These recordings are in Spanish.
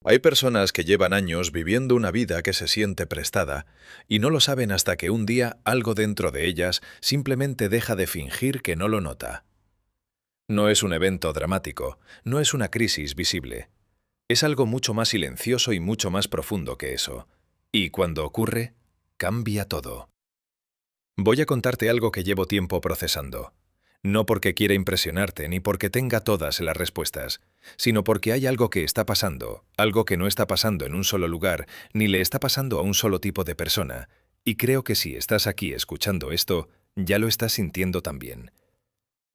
Hay personas que llevan años viviendo una vida que se siente prestada y no lo saben hasta que un día algo dentro de ellas simplemente deja de fingir que no lo nota. No es un evento dramático, no es una crisis visible. Es algo mucho más silencioso y mucho más profundo que eso. Y cuando ocurre, cambia todo. Voy a contarte algo que llevo tiempo procesando. No porque quiera impresionarte ni porque tenga todas las respuestas, sino porque hay algo que está pasando, algo que no está pasando en un solo lugar, ni le está pasando a un solo tipo de persona, y creo que si estás aquí escuchando esto, ya lo estás sintiendo también.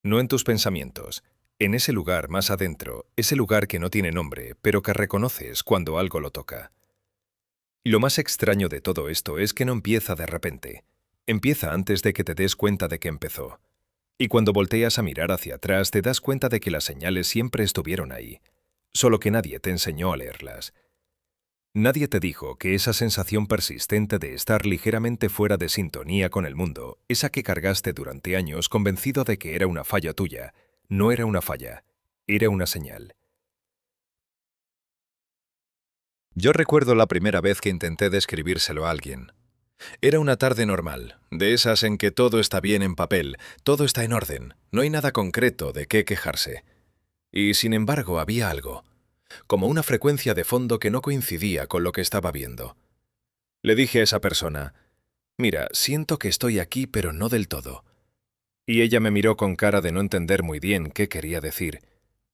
No en tus pensamientos, en ese lugar más adentro, ese lugar que no tiene nombre, pero que reconoces cuando algo lo toca. Y lo más extraño de todo esto es que no empieza de repente. Empieza antes de que te des cuenta de que empezó. Y cuando volteas a mirar hacia atrás te das cuenta de que las señales siempre estuvieron ahí, solo que nadie te enseñó a leerlas. Nadie te dijo que esa sensación persistente de estar ligeramente fuera de sintonía con el mundo, esa que cargaste durante años convencido de que era una falla tuya, no era una falla, era una señal. Yo recuerdo la primera vez que intenté describírselo a alguien. Era una tarde normal, de esas en que todo está bien en papel, todo está en orden, no hay nada concreto de qué quejarse. Y sin embargo había algo, como una frecuencia de fondo que no coincidía con lo que estaba viendo. Le dije a esa persona, mira, siento que estoy aquí pero no del todo. Y ella me miró con cara de no entender muy bien qué quería decir,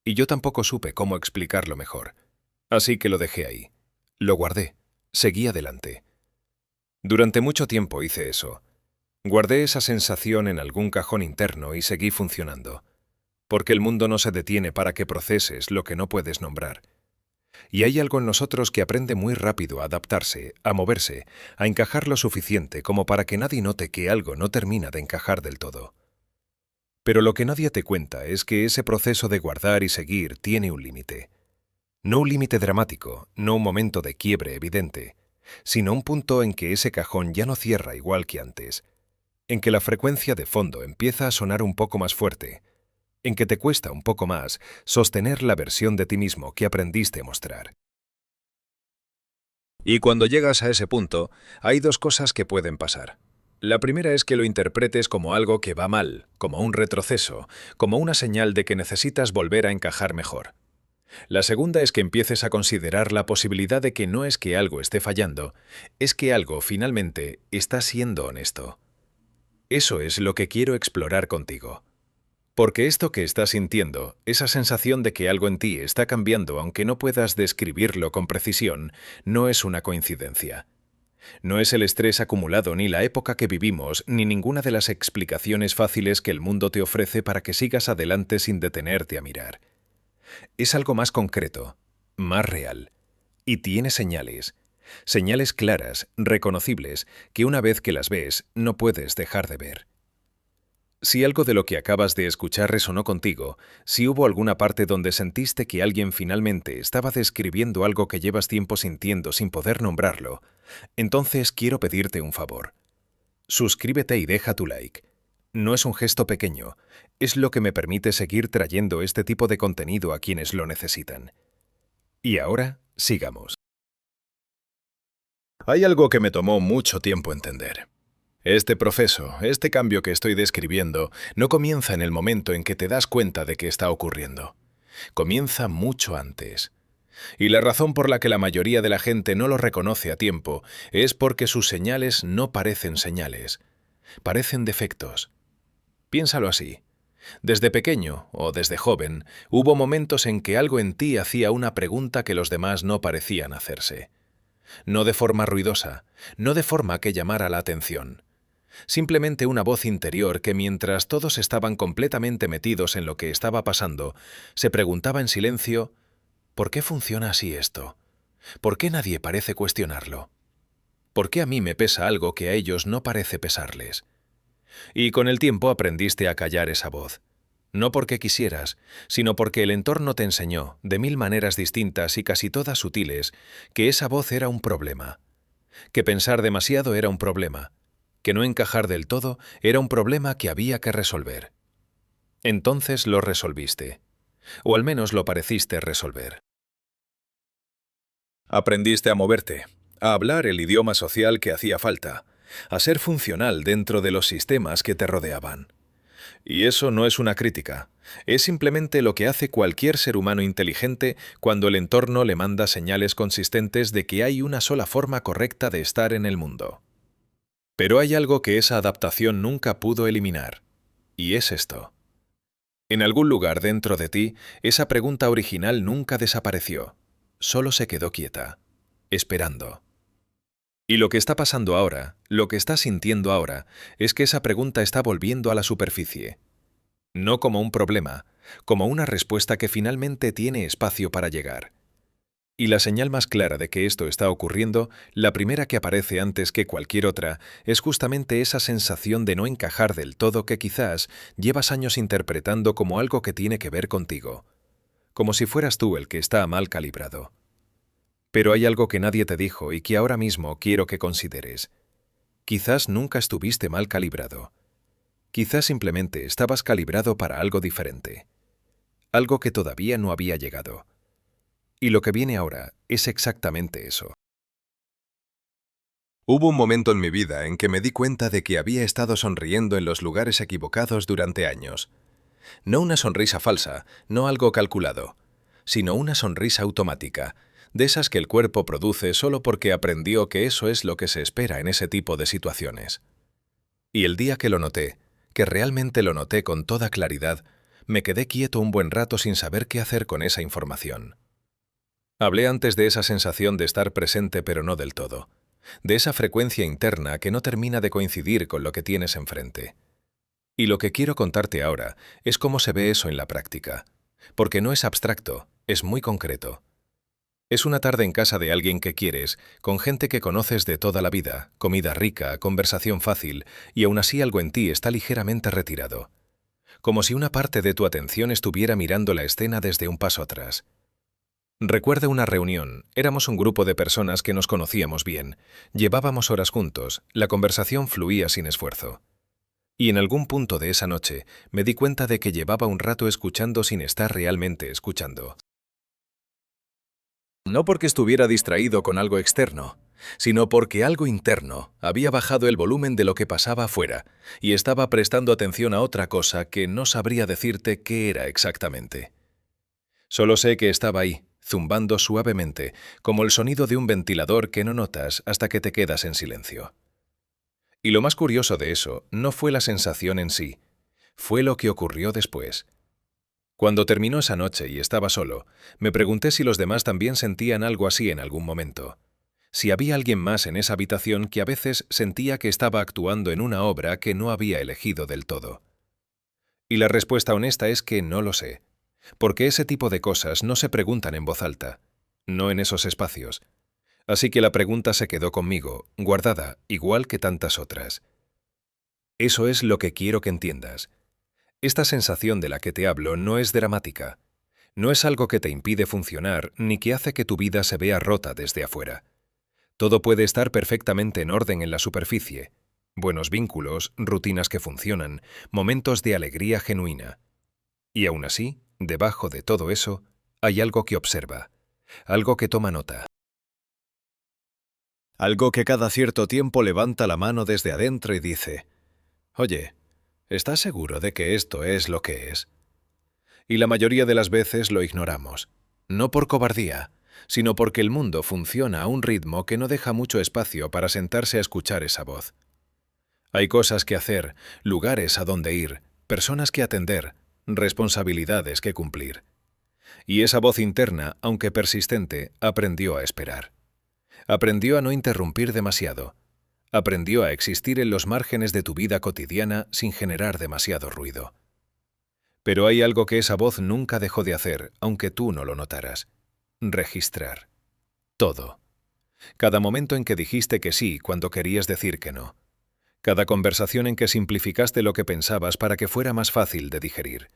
y yo tampoco supe cómo explicarlo mejor. Así que lo dejé ahí. Lo guardé. Seguí adelante. Durante mucho tiempo hice eso. Guardé esa sensación en algún cajón interno y seguí funcionando. Porque el mundo no se detiene para que proceses lo que no puedes nombrar. Y hay algo en nosotros que aprende muy rápido a adaptarse, a moverse, a encajar lo suficiente como para que nadie note que algo no termina de encajar del todo. Pero lo que nadie te cuenta es que ese proceso de guardar y seguir tiene un límite. No un límite dramático, no un momento de quiebre evidente, sino un punto en que ese cajón ya no cierra igual que antes, en que la frecuencia de fondo empieza a sonar un poco más fuerte, en que te cuesta un poco más sostener la versión de ti mismo que aprendiste a mostrar. Y cuando llegas a ese punto, hay dos cosas que pueden pasar. La primera es que lo interpretes como algo que va mal, como un retroceso, como una señal de que necesitas volver a encajar mejor. La segunda es que empieces a considerar la posibilidad de que no es que algo esté fallando, es que algo finalmente está siendo honesto. Eso es lo que quiero explorar contigo. Porque esto que estás sintiendo, esa sensación de que algo en ti está cambiando aunque no puedas describirlo con precisión, no es una coincidencia. No es el estrés acumulado ni la época que vivimos, ni ninguna de las explicaciones fáciles que el mundo te ofrece para que sigas adelante sin detenerte a mirar. Es algo más concreto, más real. Y tiene señales. Señales claras, reconocibles, que una vez que las ves, no puedes dejar de ver. Si algo de lo que acabas de escuchar resonó contigo, si hubo alguna parte donde sentiste que alguien finalmente estaba describiendo algo que llevas tiempo sintiendo sin poder nombrarlo, entonces quiero pedirte un favor. Suscríbete y deja tu like. No es un gesto pequeño, es lo que me permite seguir trayendo este tipo de contenido a quienes lo necesitan. Y ahora, sigamos. Hay algo que me tomó mucho tiempo entender. Este proceso, este cambio que estoy describiendo, no comienza en el momento en que te das cuenta de que está ocurriendo. Comienza mucho antes. Y la razón por la que la mayoría de la gente no lo reconoce a tiempo es porque sus señales no parecen señales, parecen defectos. Piénsalo así. Desde pequeño o desde joven, hubo momentos en que algo en ti hacía una pregunta que los demás no parecían hacerse. No de forma ruidosa, no de forma que llamara la atención. Simplemente una voz interior que mientras todos estaban completamente metidos en lo que estaba pasando, se preguntaba en silencio, ¿por qué funciona así esto? ¿Por qué nadie parece cuestionarlo? ¿Por qué a mí me pesa algo que a ellos no parece pesarles? Y con el tiempo aprendiste a callar esa voz. No porque quisieras, sino porque el entorno te enseñó, de mil maneras distintas y casi todas sutiles, que esa voz era un problema, que pensar demasiado era un problema, que no encajar del todo era un problema que había que resolver. Entonces lo resolviste, o al menos lo pareciste resolver. Aprendiste a moverte, a hablar el idioma social que hacía falta, a ser funcional dentro de los sistemas que te rodeaban. Y eso no es una crítica, es simplemente lo que hace cualquier ser humano inteligente cuando el entorno le manda señales consistentes de que hay una sola forma correcta de estar en el mundo. Pero hay algo que esa adaptación nunca pudo eliminar, y es esto. En algún lugar dentro de ti, esa pregunta original nunca desapareció, solo se quedó quieta, esperando. Y lo que está pasando ahora, lo que estás sintiendo ahora, es que esa pregunta está volviendo a la superficie. No como un problema, como una respuesta que finalmente tiene espacio para llegar. Y la señal más clara de que esto está ocurriendo, la primera que aparece antes que cualquier otra, es justamente esa sensación de no encajar del todo que quizás llevas años interpretando como algo que tiene que ver contigo, como si fueras tú el que está mal calibrado. Pero hay algo que nadie te dijo y que ahora mismo quiero que consideres. Quizás nunca estuviste mal calibrado. Quizás simplemente estabas calibrado para algo diferente. Algo que todavía no había llegado. Y lo que viene ahora es exactamente eso. Hubo un momento en mi vida en que me di cuenta de que había estado sonriendo en los lugares equivocados durante años. No una sonrisa falsa, no algo calculado, sino una sonrisa automática, de esas que el cuerpo produce solo porque aprendió que eso es lo que se espera en ese tipo de situaciones. Y el día que lo noté, que realmente lo noté con toda claridad, me quedé quieto un buen rato sin saber qué hacer con esa información. Hablé antes de esa sensación de estar presente pero no del todo, de esa frecuencia interna que no termina de coincidir con lo que tienes enfrente. Y lo que quiero contarte ahora es cómo se ve eso en la práctica, porque no es abstracto, es muy concreto. Es una tarde en casa de alguien que quieres, con gente que conoces de toda la vida, comida rica, conversación fácil, y aún así algo en ti está ligeramente retirado. Como si una parte de tu atención estuviera mirando la escena desde un paso atrás. Recuerdo una reunión, éramos un grupo de personas que nos conocíamos bien, llevábamos horas juntos, la conversación fluía sin esfuerzo. Y en algún punto de esa noche me di cuenta de que llevaba un rato escuchando sin estar realmente escuchando. No porque estuviera distraído con algo externo, sino porque algo interno había bajado el volumen de lo que pasaba afuera y estaba prestando atención a otra cosa que no sabría decirte qué era exactamente. Solo sé que estaba ahí, zumbando suavemente, como el sonido de un ventilador que no notas hasta que te quedas en silencio. Y lo más curioso de eso no fue la sensación en sí, fue lo que ocurrió después. Cuando terminó esa noche y estaba solo, me pregunté si los demás también sentían algo así en algún momento. Si había alguien más en esa habitación que a veces sentía que estaba actuando en una obra que no había elegido del todo. Y la respuesta honesta es que no lo sé, porque ese tipo de cosas no se preguntan en voz alta, no en esos espacios. Así que la pregunta se quedó conmigo, guardada, igual que tantas otras. Eso es lo que quiero que entiendas. Esta sensación de la que te hablo no es dramática. No es algo que te impide funcionar ni que hace que tu vida se vea rota desde afuera. Todo puede estar perfectamente en orden en la superficie. Buenos vínculos, rutinas que funcionan, momentos de alegría genuina. Y aún así, debajo de todo eso, hay algo que observa, algo que toma nota. Algo que cada cierto tiempo levanta la mano desde adentro y dice, «Oye, ¿estás seguro de que esto es lo que es?» Y la mayoría de las veces lo ignoramos, no por cobardía, sino porque el mundo funciona a un ritmo que no deja mucho espacio para sentarse a escuchar esa voz. Hay cosas que hacer, lugares a donde ir, personas que atender, responsabilidades que cumplir. Y esa voz interna, aunque persistente, aprendió a esperar. Aprendió a no interrumpir demasiado. Aprendió a existir en los márgenes de tu vida cotidiana sin generar demasiado ruido. Pero hay algo que esa voz nunca dejó de hacer, aunque tú no lo notaras. Registrar. Todo. Cada momento en que dijiste que sí cuando querías decir que no. Cada conversación en que simplificaste lo que pensabas para que fuera más fácil de digerir.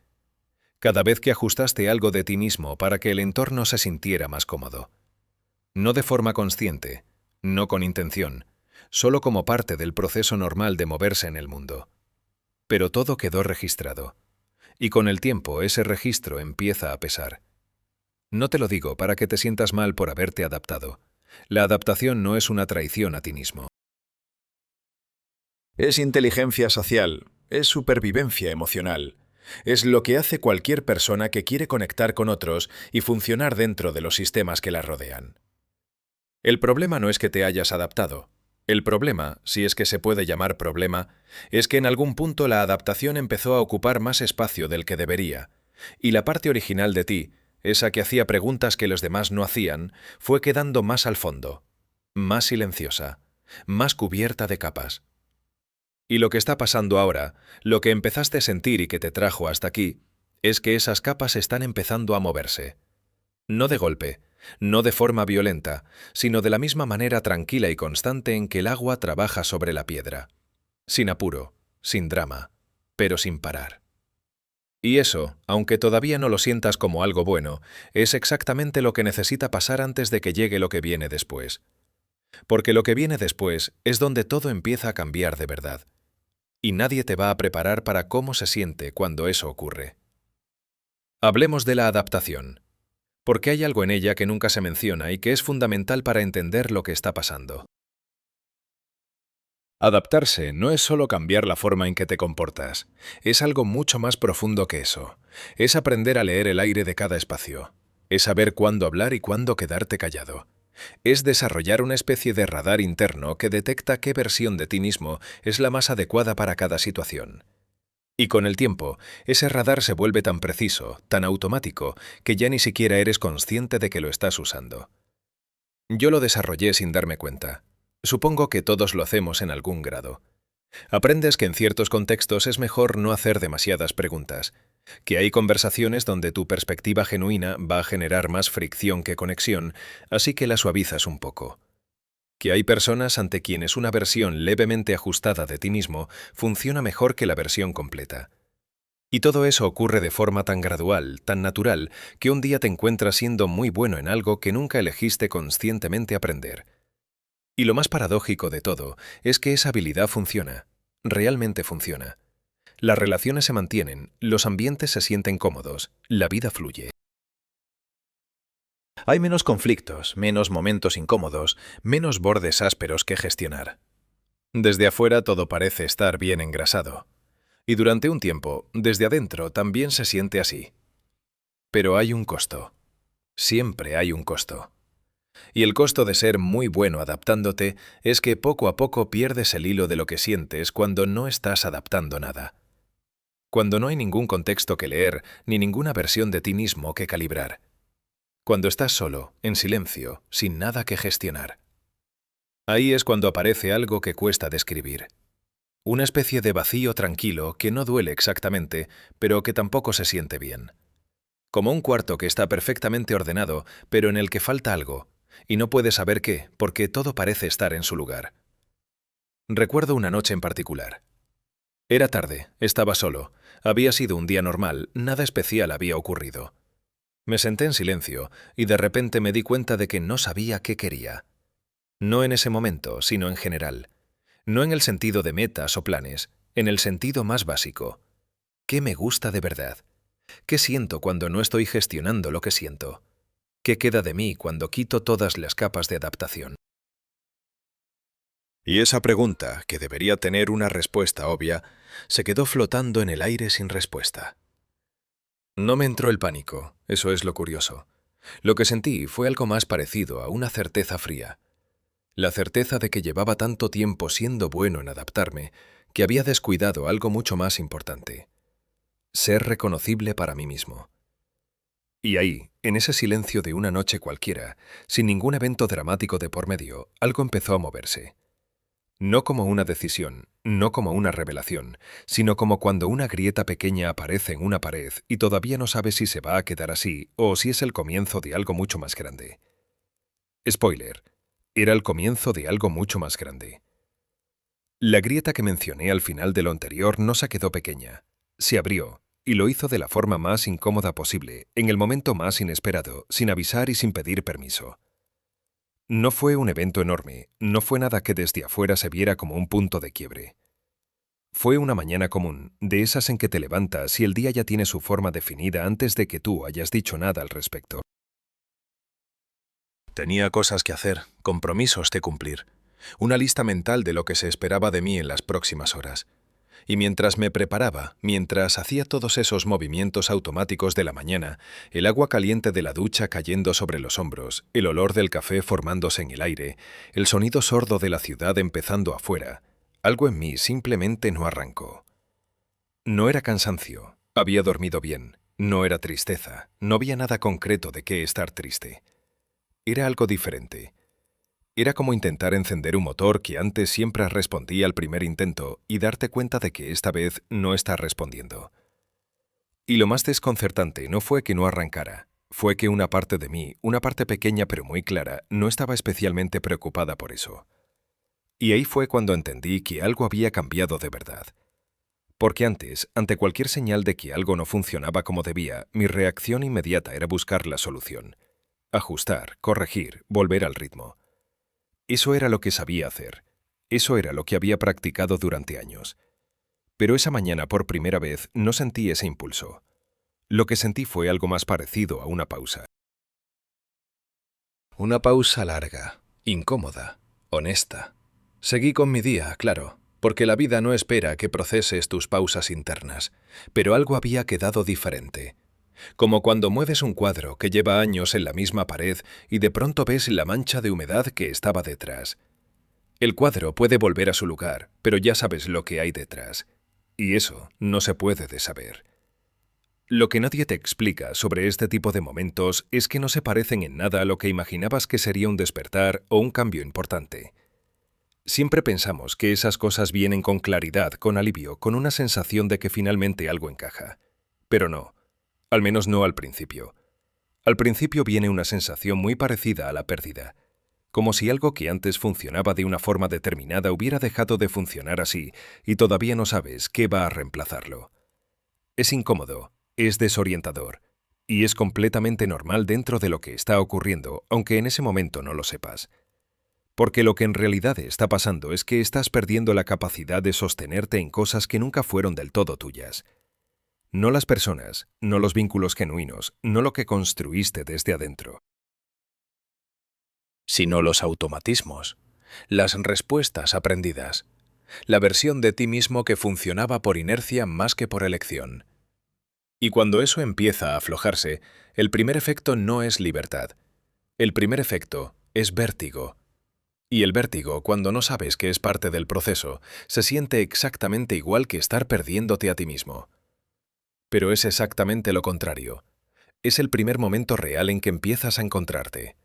Cada vez que ajustaste algo de ti mismo para que el entorno se sintiera más cómodo. No de forma consciente, no con intención, solo como parte del proceso normal de moverse en el mundo. Pero todo quedó registrado. Y con el tiempo ese registro empieza a pesar. No te lo digo para que te sientas mal por haberte adaptado. La adaptación no es una traición a ti mismo. Es inteligencia social, es supervivencia emocional. Es lo que hace cualquier persona que quiere conectar con otros y funcionar dentro de los sistemas que la rodean. El problema no es que te hayas adaptado. El problema, si es que se puede llamar problema, es que en algún punto la adaptación empezó a ocupar más espacio del que debería, y la parte original de ti, esa que hacía preguntas que los demás no hacían, fue quedando más al fondo, más silenciosa, más cubierta de capas. Y lo que está pasando ahora, lo que empezaste a sentir y que te trajo hasta aquí, es que esas capas están empezando a moverse. No de golpe, no de forma violenta, sino de la misma manera tranquila y constante en que el agua trabaja sobre la piedra. Sin apuro, sin drama, pero sin parar. Y eso, aunque todavía no lo sientas como algo bueno, es exactamente lo que necesita pasar antes de que llegue lo que viene después. Porque lo que viene después es donde todo empieza a cambiar de verdad. Y nadie te va a preparar para cómo se siente cuando eso ocurre. Hablemos de la adaptación, porque hay algo en ella que nunca se menciona y que es fundamental para entender lo que está pasando. Adaptarse no es solo cambiar la forma en que te comportas, es algo mucho más profundo que eso. Es aprender a leer el aire de cada espacio, es saber cuándo hablar y cuándo quedarte callado. Es desarrollar una especie de radar interno que detecta qué versión de ti mismo es la más adecuada para cada situación. Y con el tiempo, ese radar se vuelve tan preciso, tan automático, que ya ni siquiera eres consciente de que lo estás usando. Yo lo desarrollé sin darme cuenta. Supongo que todos lo hacemos en algún grado. Aprendes que en ciertos contextos es mejor no hacer demasiadas preguntas, que hay conversaciones donde tu perspectiva genuina va a generar más fricción que conexión, así que la suavizas un poco. Que hay personas ante quienes una versión levemente ajustada de ti mismo funciona mejor que la versión completa. Y todo eso ocurre de forma tan gradual, tan natural, que un día te encuentras siendo muy bueno en algo que nunca elegiste conscientemente aprender. Y lo más paradójico de todo es que esa habilidad funciona, realmente funciona. Las relaciones se mantienen, los ambientes se sienten cómodos, la vida fluye. Hay menos conflictos, menos momentos incómodos, menos bordes ásperos que gestionar. Desde afuera todo parece estar bien engrasado. Y durante un tiempo, desde adentro también se siente así. Pero hay un costo. Siempre hay un costo. Y el costo de ser muy bueno adaptándote es que poco a poco pierdes el hilo de lo que sientes cuando no estás adaptando nada. Cuando no hay ningún contexto que leer, ni ninguna versión de ti mismo que calibrar. Cuando estás solo, en silencio, sin nada que gestionar. Ahí es cuando aparece algo que cuesta describir. Una especie de vacío tranquilo que no duele exactamente, pero que tampoco se siente bien. Como un cuarto que está perfectamente ordenado, pero en el que falta algo, y no puedes saber qué, porque todo parece estar en su lugar. Recuerdo una noche en particular. Era tarde, estaba solo, había sido un día normal, nada especial había ocurrido. Me senté en silencio y de repente me di cuenta de que no sabía qué quería. No en ese momento, sino en general. No en el sentido de metas o planes, en el sentido más básico. ¿Qué me gusta de verdad? ¿Qué siento cuando no estoy gestionando lo que siento? ¿Qué queda de mí cuando quito todas las capas de adaptación? Y esa pregunta, que debería tener una respuesta obvia, se quedó flotando en el aire sin respuesta. No me entró el pánico, eso es lo curioso. Lo que sentí fue algo más parecido a una certeza fría. La certeza de que llevaba tanto tiempo siendo bueno en adaptarme, que había descuidado algo mucho más importante. Ser reconocible para mí mismo. Y ahí, en ese silencio de una noche cualquiera, sin ningún evento dramático de por medio, algo empezó a moverse. No como una decisión, no como una revelación, sino como cuando una grieta pequeña aparece en una pared y todavía no sabes si se va a quedar así o si es el comienzo de algo mucho más grande. Spoiler, era el comienzo de algo mucho más grande. La grieta que mencioné al final de lo anterior no se quedó pequeña, se abrió, y lo hizo de la forma más incómoda posible, en el momento más inesperado, sin avisar y sin pedir permiso. No fue un evento enorme, no fue nada que desde afuera se viera como un punto de quiebre. Fue una mañana común, de esas en que te levantas y el día ya tiene su forma definida antes de que tú hayas dicho nada al respecto. Tenía cosas que hacer, compromisos que cumplir, una lista mental de lo que se esperaba de mí en las próximas horas. Y mientras me preparaba, mientras hacía todos esos movimientos automáticos de la mañana, el agua caliente de la ducha cayendo sobre los hombros, el olor del café formándose en el aire, el sonido sordo de la ciudad empezando afuera, algo en mí simplemente no arrancó. No era cansancio, había dormido bien, no era tristeza, no había nada concreto de qué estar triste. Era algo diferente. Era como intentar encender un motor que antes siempre respondía al primer intento y darte cuenta de que esta vez no está respondiendo. Y lo más desconcertante no fue que no arrancara, fue que una parte de mí, una parte pequeña pero muy clara, no estaba especialmente preocupada por eso. Y ahí fue cuando entendí que algo había cambiado de verdad. Porque antes, ante cualquier señal de que algo no funcionaba como debía, mi reacción inmediata era buscar la solución. Ajustar, corregir, volver al ritmo. Eso era lo que sabía hacer. Eso era lo que había practicado durante años. Pero esa mañana, por primera vez, no sentí ese impulso. Lo que sentí fue algo más parecido a una pausa. Una pausa larga, incómoda, honesta. Seguí con mi día, claro, porque la vida no espera que proceses tus pausas internas, pero algo había quedado diferente. Como cuando mueves un cuadro que lleva años en la misma pared y de pronto ves la mancha de humedad que estaba detrás. El cuadro puede volver a su lugar, pero ya sabes lo que hay detrás. Y eso no se puede de saber. Lo que nadie te explica sobre este tipo de momentos es que no se parecen en nada a lo que imaginabas que sería un despertar o un cambio importante. Siempre pensamos que esas cosas vienen con claridad, con alivio, con una sensación de que finalmente algo encaja. Pero no. Al menos no al principio. Al principio viene una sensación muy parecida a la pérdida, como si algo que antes funcionaba de una forma determinada hubiera dejado de funcionar así y todavía no sabes qué va a reemplazarlo. Es incómodo, es desorientador, y es completamente normal dentro de lo que está ocurriendo, aunque en ese momento no lo sepas. Porque lo que en realidad está pasando es que estás perdiendo la capacidad de sostenerte en cosas que nunca fueron del todo tuyas. No las personas, no los vínculos genuinos, no lo que construiste desde adentro, sino los automatismos, las respuestas aprendidas, la versión de ti mismo que funcionaba por inercia más que por elección. Y cuando eso empieza a aflojarse, el primer efecto no es libertad. El primer efecto es vértigo. Y el vértigo, cuando no sabes que es parte del proceso, se siente exactamente igual que estar perdiéndote a ti mismo. Pero es exactamente lo contrario. Es el primer momento real en que empiezas a encontrarte.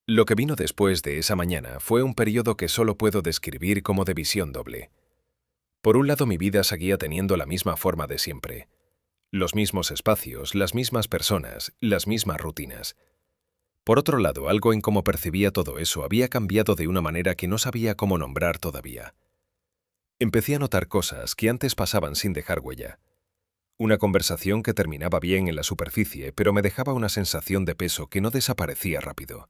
Lo que vino después de esa mañana fue un periodo que solo puedo describir como de visión doble. Por un lado, mi vida seguía teniendo la misma forma de siempre. Los mismos espacios, las mismas personas, las mismas rutinas. Por otro lado, algo en cómo percibía todo eso había cambiado de una manera que no sabía cómo nombrar todavía. Empecé a notar cosas que antes pasaban sin dejar huella. Una conversación que terminaba bien en la superficie, pero me dejaba una sensación de peso que no desaparecía rápido.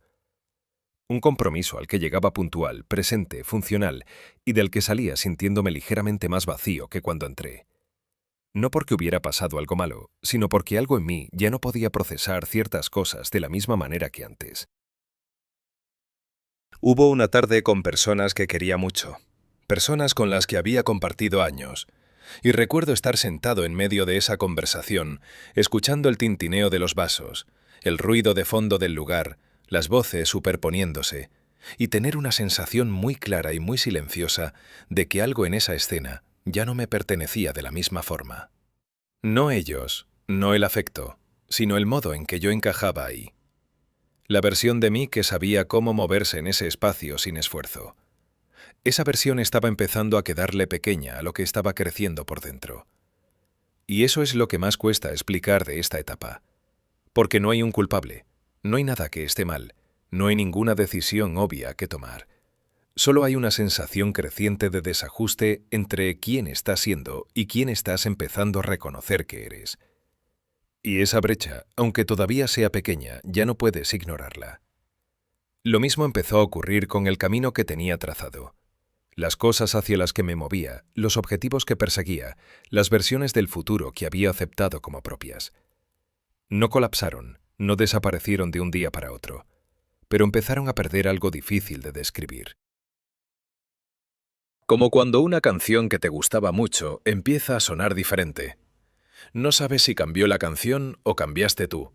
Un compromiso al que llegaba puntual, presente, funcional, y del que salía sintiéndome ligeramente más vacío que cuando entré. No porque hubiera pasado algo malo, sino porque algo en mí ya no podía procesar ciertas cosas de la misma manera que antes. Hubo una tarde con personas que quería mucho, personas con las que había compartido años. Y recuerdo estar sentado en medio de esa conversación, escuchando el tintineo de los vasos, el ruido de fondo del lugar, las voces superponiéndose, y tener una sensación muy clara y muy silenciosa de que algo en esa escena ya no me pertenecía de la misma forma. No ellos, no el afecto, sino el modo en que yo encajaba ahí. La versión de mí que sabía cómo moverse en ese espacio sin esfuerzo. Esa versión estaba empezando a quedarle pequeña a lo que estaba creciendo por dentro. Y eso es lo que más cuesta explicar de esta etapa. Porque no hay un culpable, no hay nada que esté mal, no hay ninguna decisión obvia que tomar. Solo hay una sensación creciente de desajuste entre quién estás siendo y quién estás empezando a reconocer que eres. Y esa brecha, aunque todavía sea pequeña, ya no puedes ignorarla. Lo mismo empezó a ocurrir con el camino que tenía trazado. Las cosas hacia las que me movía, los objetivos que perseguía, las versiones del futuro que había aceptado como propias. No colapsaron, no desaparecieron de un día para otro, pero empezaron a perder algo difícil de describir. Como cuando una canción que te gustaba mucho empieza a sonar diferente. No sabes si cambió la canción o cambiaste tú.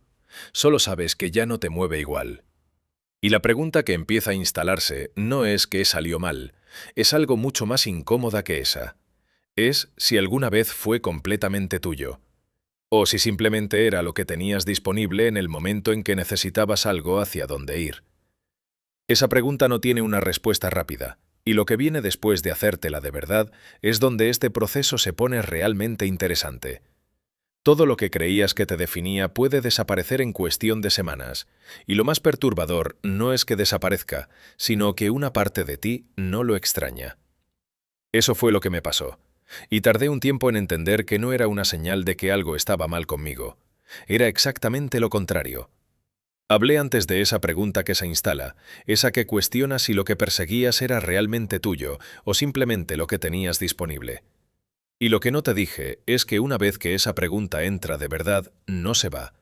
Solo sabes que ya no te mueve igual. Y la pregunta que empieza a instalarse no es qué salió mal, es algo mucho más incómoda que esa. Es si alguna vez fue completamente tuyo, o si simplemente era lo que tenías disponible en el momento en que necesitabas algo hacia dónde ir. Esa pregunta no tiene una respuesta rápida, y lo que viene después de hacértela de verdad es donde este proceso se pone realmente interesante. Todo lo que creías que te definía puede desaparecer en cuestión de semanas, y lo más perturbador no es que desaparezca, sino que una parte de ti no lo extraña. Eso fue lo que me pasó, y tardé un tiempo en entender que no era una señal de que algo estaba mal conmigo. Era exactamente lo contrario. Hablé antes de esa pregunta que se instala, esa que cuestiona si lo que perseguías era realmente tuyo o simplemente lo que tenías disponible. Y lo que no te dije es que una vez que esa pregunta entra de verdad, no se va.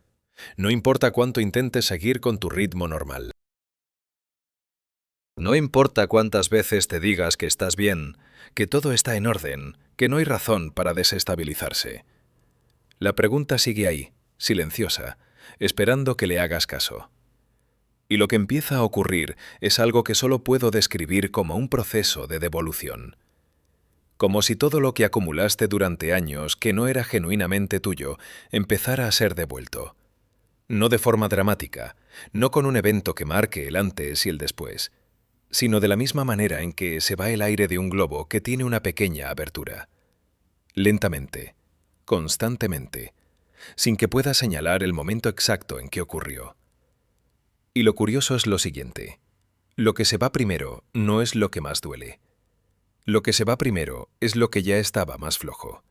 No importa cuánto intentes seguir con tu ritmo normal. No importa cuántas veces te digas que estás bien, que todo está en orden, que no hay razón para desestabilizarse. La pregunta sigue ahí, silenciosa, esperando que le hagas caso. Y lo que empieza a ocurrir es algo que solo puedo describir como un proceso de devolución. Como si todo lo que acumulaste durante años que no era genuinamente tuyo empezara a ser devuelto. No de forma dramática, no con un evento que marque el antes y el después, sino de la misma manera en que se va el aire de un globo que tiene una pequeña abertura. Lentamente, constantemente, sin que pueda señalar el momento exacto en que ocurrió. Y lo curioso es lo siguiente. Lo que se va primero no es lo que más duele. Lo que se va primero es lo que ya estaba más flojo.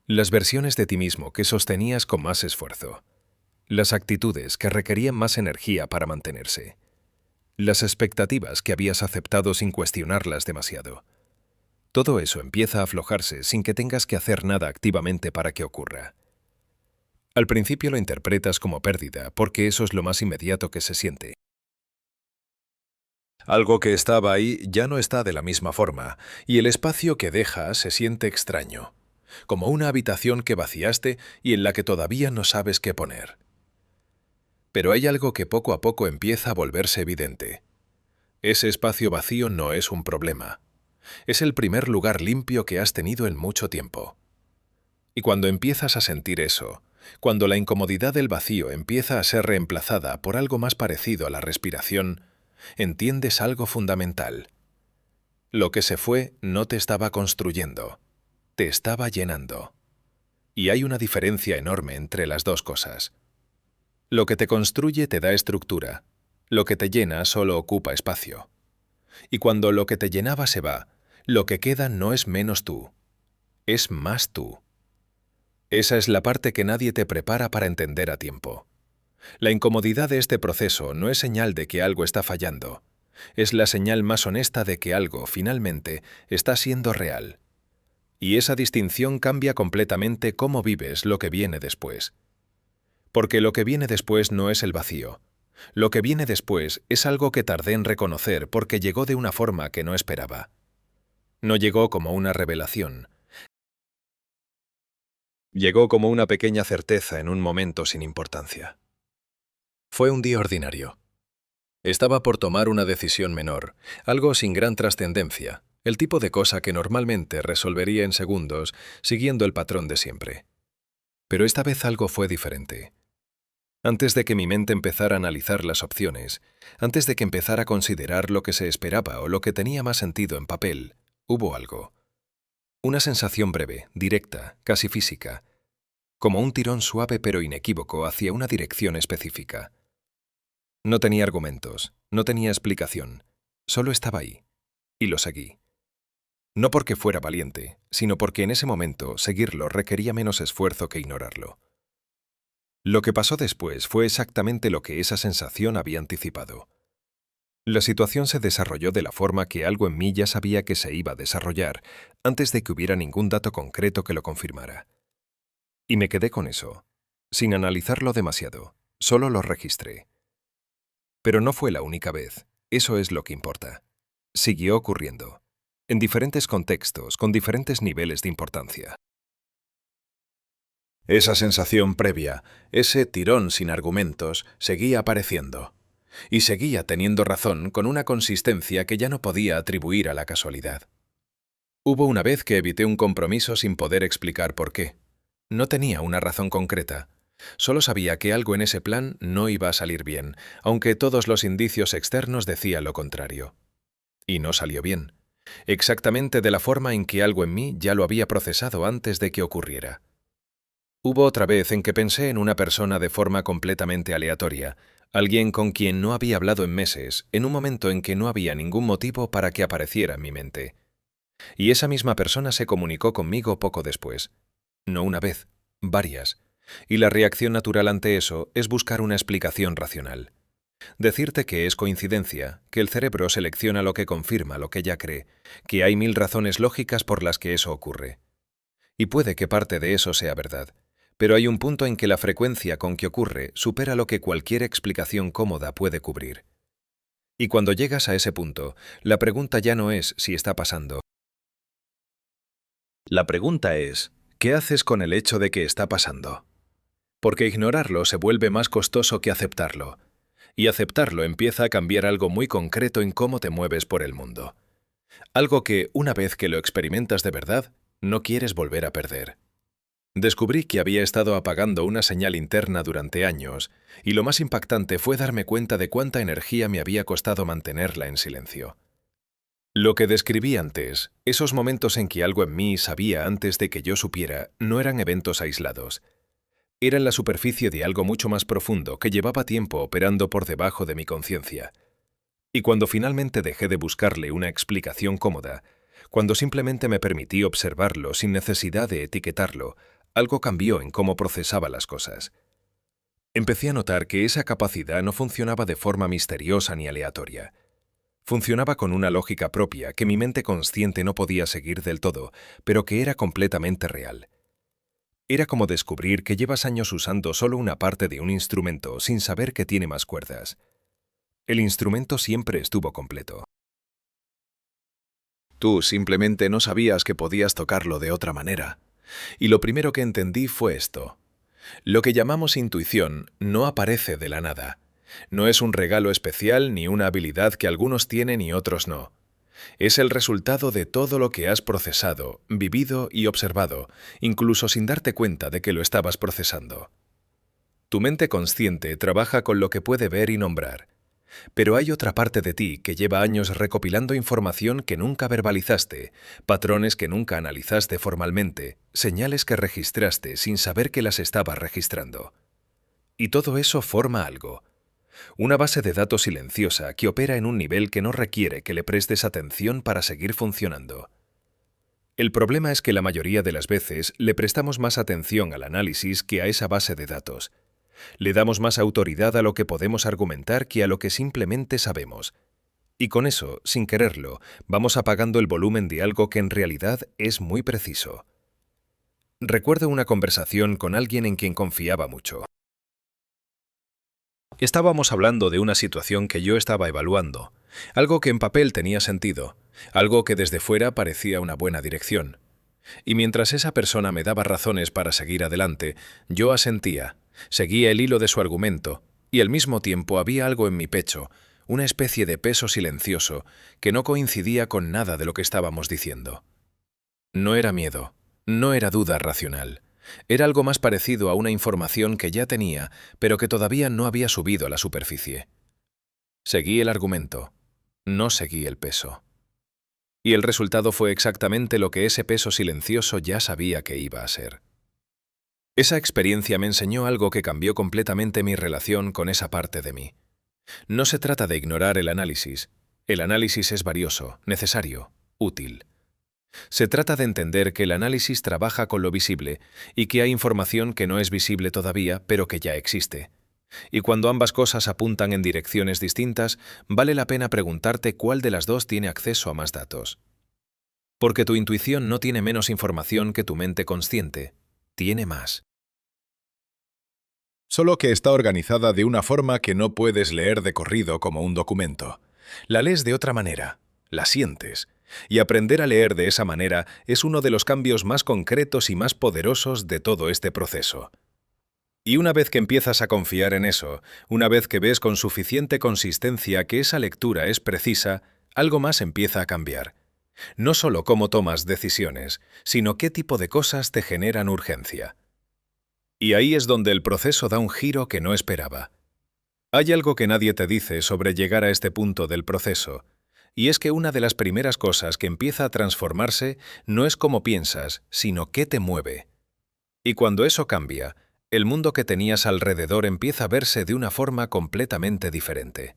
Las versiones de ti mismo que sostenías con más esfuerzo. Las actitudes que requerían más energía para mantenerse. Las expectativas que habías aceptado sin cuestionarlas demasiado. Todo eso empieza a aflojarse sin que tengas que hacer nada activamente para que ocurra. Al principio lo interpretas como pérdida, porque eso es lo más inmediato que se siente. Algo que estaba ahí ya no está de la misma forma, y el espacio que deja se siente extraño, como una habitación que vaciaste y en la que todavía no sabes qué poner. Pero hay algo que poco a poco empieza a volverse evidente. Ese espacio vacío no es un problema. Es el primer lugar limpio que has tenido en mucho tiempo. Y cuando empiezas a sentir eso, cuando la incomodidad del vacío empieza a ser reemplazada por algo más parecido a la respiración, entiendes algo fundamental. Lo que se fue no te estaba construyendo, te estaba llenando. Y hay una diferencia enorme entre las dos cosas. Lo que te construye te da estructura, lo que te llena solo ocupa espacio. Y cuando lo que te llenaba se va, lo que queda no es menos tú, es más tú. Esa es la parte que nadie te prepara para entender a tiempo. La incomodidad de este proceso no es señal de que algo está fallando. Es la señal más honesta de que algo, finalmente, está siendo real. Y esa distinción cambia completamente cómo vives lo que viene después. Porque lo que viene después no es el vacío. Lo que viene después es algo que tardé en reconocer porque llegó de una forma que no esperaba. No llegó como una revelación. Llegó como una pequeña certeza en un momento sin importancia. Fue un día ordinario. Estaba por tomar una decisión menor, algo sin gran trascendencia, el tipo de cosa que normalmente resolvería en segundos, siguiendo el patrón de siempre. Pero esta vez algo fue diferente. Antes de que mi mente empezara a analizar las opciones, antes de que empezara a considerar lo que se esperaba o lo que tenía más sentido en papel, hubo algo. Una sensación breve, directa, casi física, como un tirón suave pero inequívoco hacia una dirección específica. No tenía argumentos, no tenía explicación, solo estaba ahí, y lo seguí. No porque fuera valiente, sino porque en ese momento seguirlo requería menos esfuerzo que ignorarlo. Lo que pasó después fue exactamente lo que esa sensación había anticipado. La situación se desarrolló de la forma que algo en mí ya sabía que se iba a desarrollar, antes de que hubiera ningún dato concreto que lo confirmara. Y me quedé con eso, sin analizarlo demasiado, solo lo registré. Pero no fue la única vez. Eso es lo que importa. Siguió ocurriendo. En diferentes contextos, con diferentes niveles de importancia. Esa sensación previa, ese tirón sin argumentos, seguía apareciendo. Y seguía teniendo razón con una consistencia que ya no podía atribuir a la casualidad. Hubo una vez que evité un compromiso sin poder explicar por qué. No tenía una razón concreta. Solo sabía que algo en ese plan no iba a salir bien, aunque todos los indicios externos decían lo contrario. Y no salió bien. Exactamente de la forma en que algo en mí ya lo había procesado antes de que ocurriera. Hubo otra vez en que pensé en una persona de forma completamente aleatoria, alguien con quien no había hablado en meses, en un momento en que no había ningún motivo para que apareciera en mi mente. Y esa misma persona se comunicó conmigo poco después. No una vez, varias. Y la reacción natural ante eso es buscar una explicación racional. Decirte que es coincidencia, que el cerebro selecciona lo que confirma lo que ya cree, que hay 1000 razones lógicas por las que eso ocurre. Y puede que parte de eso sea verdad, pero hay un punto en que la frecuencia con que ocurre supera lo que cualquier explicación cómoda puede cubrir. Y cuando llegas a ese punto, la pregunta ya no es si está pasando. La pregunta es, ¿qué haces con el hecho de que está pasando? Porque ignorarlo se vuelve más costoso que aceptarlo. Y aceptarlo empieza a cambiar algo muy concreto en cómo te mueves por el mundo. Algo que, una vez que lo experimentas de verdad, no quieres volver a perder. Descubrí que había estado apagando una señal interna durante años, y lo más impactante fue darme cuenta de cuánta energía me había costado mantenerla en silencio. Lo que describí antes, esos momentos en que algo en mí sabía antes de que yo supiera, no eran eventos aislados. Eran la superficie de algo mucho más profundo que llevaba tiempo operando por debajo de mi conciencia. Y cuando finalmente dejé de buscarle una explicación cómoda, cuando simplemente me permití observarlo sin necesidad de etiquetarlo, algo cambió en cómo procesaba las cosas. Empecé a notar que esa capacidad no funcionaba de forma misteriosa ni aleatoria. Funcionaba con una lógica propia que mi mente consciente no podía seguir del todo, pero que era completamente real. Era como descubrir que llevas años usando solo una parte de un instrumento sin saber que tiene más cuerdas. El instrumento siempre estuvo completo. Tú simplemente no sabías que podías tocarlo de otra manera. Y lo primero que entendí fue esto. Lo que llamamos intuición no aparece de la nada. No es un regalo especial ni una habilidad que algunos tienen y otros no. Es el resultado de todo lo que has procesado, vivido y observado, incluso sin darte cuenta de que lo estabas procesando. Tu mente consciente trabaja con lo que puede ver y nombrar. Pero hay otra parte de ti que lleva años recopilando información que nunca verbalizaste, patrones que nunca analizaste formalmente, señales que registraste sin saber que las estabas registrando. Y todo eso forma algo. Una base de datos silenciosa que opera en un nivel que no requiere que le prestes atención para seguir funcionando. El problema es que la mayoría de las veces le prestamos más atención al análisis que a esa base de datos. Le damos más autoridad a lo que podemos argumentar que a lo que simplemente sabemos. Y con eso, sin quererlo, vamos apagando el volumen de algo que en realidad es muy preciso. Recuerdo una conversación con alguien en quien confiaba mucho. Estábamos hablando de una situación que yo estaba evaluando, algo que en papel tenía sentido, algo que desde fuera parecía una buena dirección. Y mientras esa persona me daba razones para seguir adelante, yo asentía, seguía el hilo de su argumento, y al mismo tiempo había algo en mi pecho, una especie de peso silencioso, que no coincidía con nada de lo que estábamos diciendo. No era miedo, no era duda racional. Era algo más parecido a una información que ya tenía, pero que todavía no había subido a la superficie. Seguí el argumento, no seguí el peso. Y el resultado fue exactamente lo que ese peso silencioso ya sabía que iba a ser. Esa experiencia me enseñó algo que cambió completamente mi relación con esa parte de mí. No se trata de ignorar el análisis. El análisis es valioso, necesario, útil. Se trata de entender que el análisis trabaja con lo visible y que hay información que no es visible todavía, pero que ya existe. Y cuando ambas cosas apuntan en direcciones distintas, vale la pena preguntarte cuál de las dos tiene acceso a más datos. Porque tu intuición no tiene menos información que tu mente consciente, tiene más. solo que está organizada de una forma que no puedes leer de corrido como un documento. La lees de otra manera, la sientes, y aprender a leer de esa manera es uno de los cambios más concretos y más poderosos de todo este proceso. Y una vez que empiezas a confiar en eso, una vez que ves con suficiente consistencia que esa lectura es precisa, algo más empieza a cambiar. No solo cómo tomas decisiones, sino qué tipo de cosas te generan urgencia. Y ahí es donde el proceso da un giro que no esperaba. Hay algo que nadie te dice sobre llegar a este punto del proceso, y es que una de las primeras cosas que empieza a transformarse no es cómo piensas, sino qué te mueve. Y cuando eso cambia, el mundo que tenías alrededor empieza a verse de una forma completamente diferente.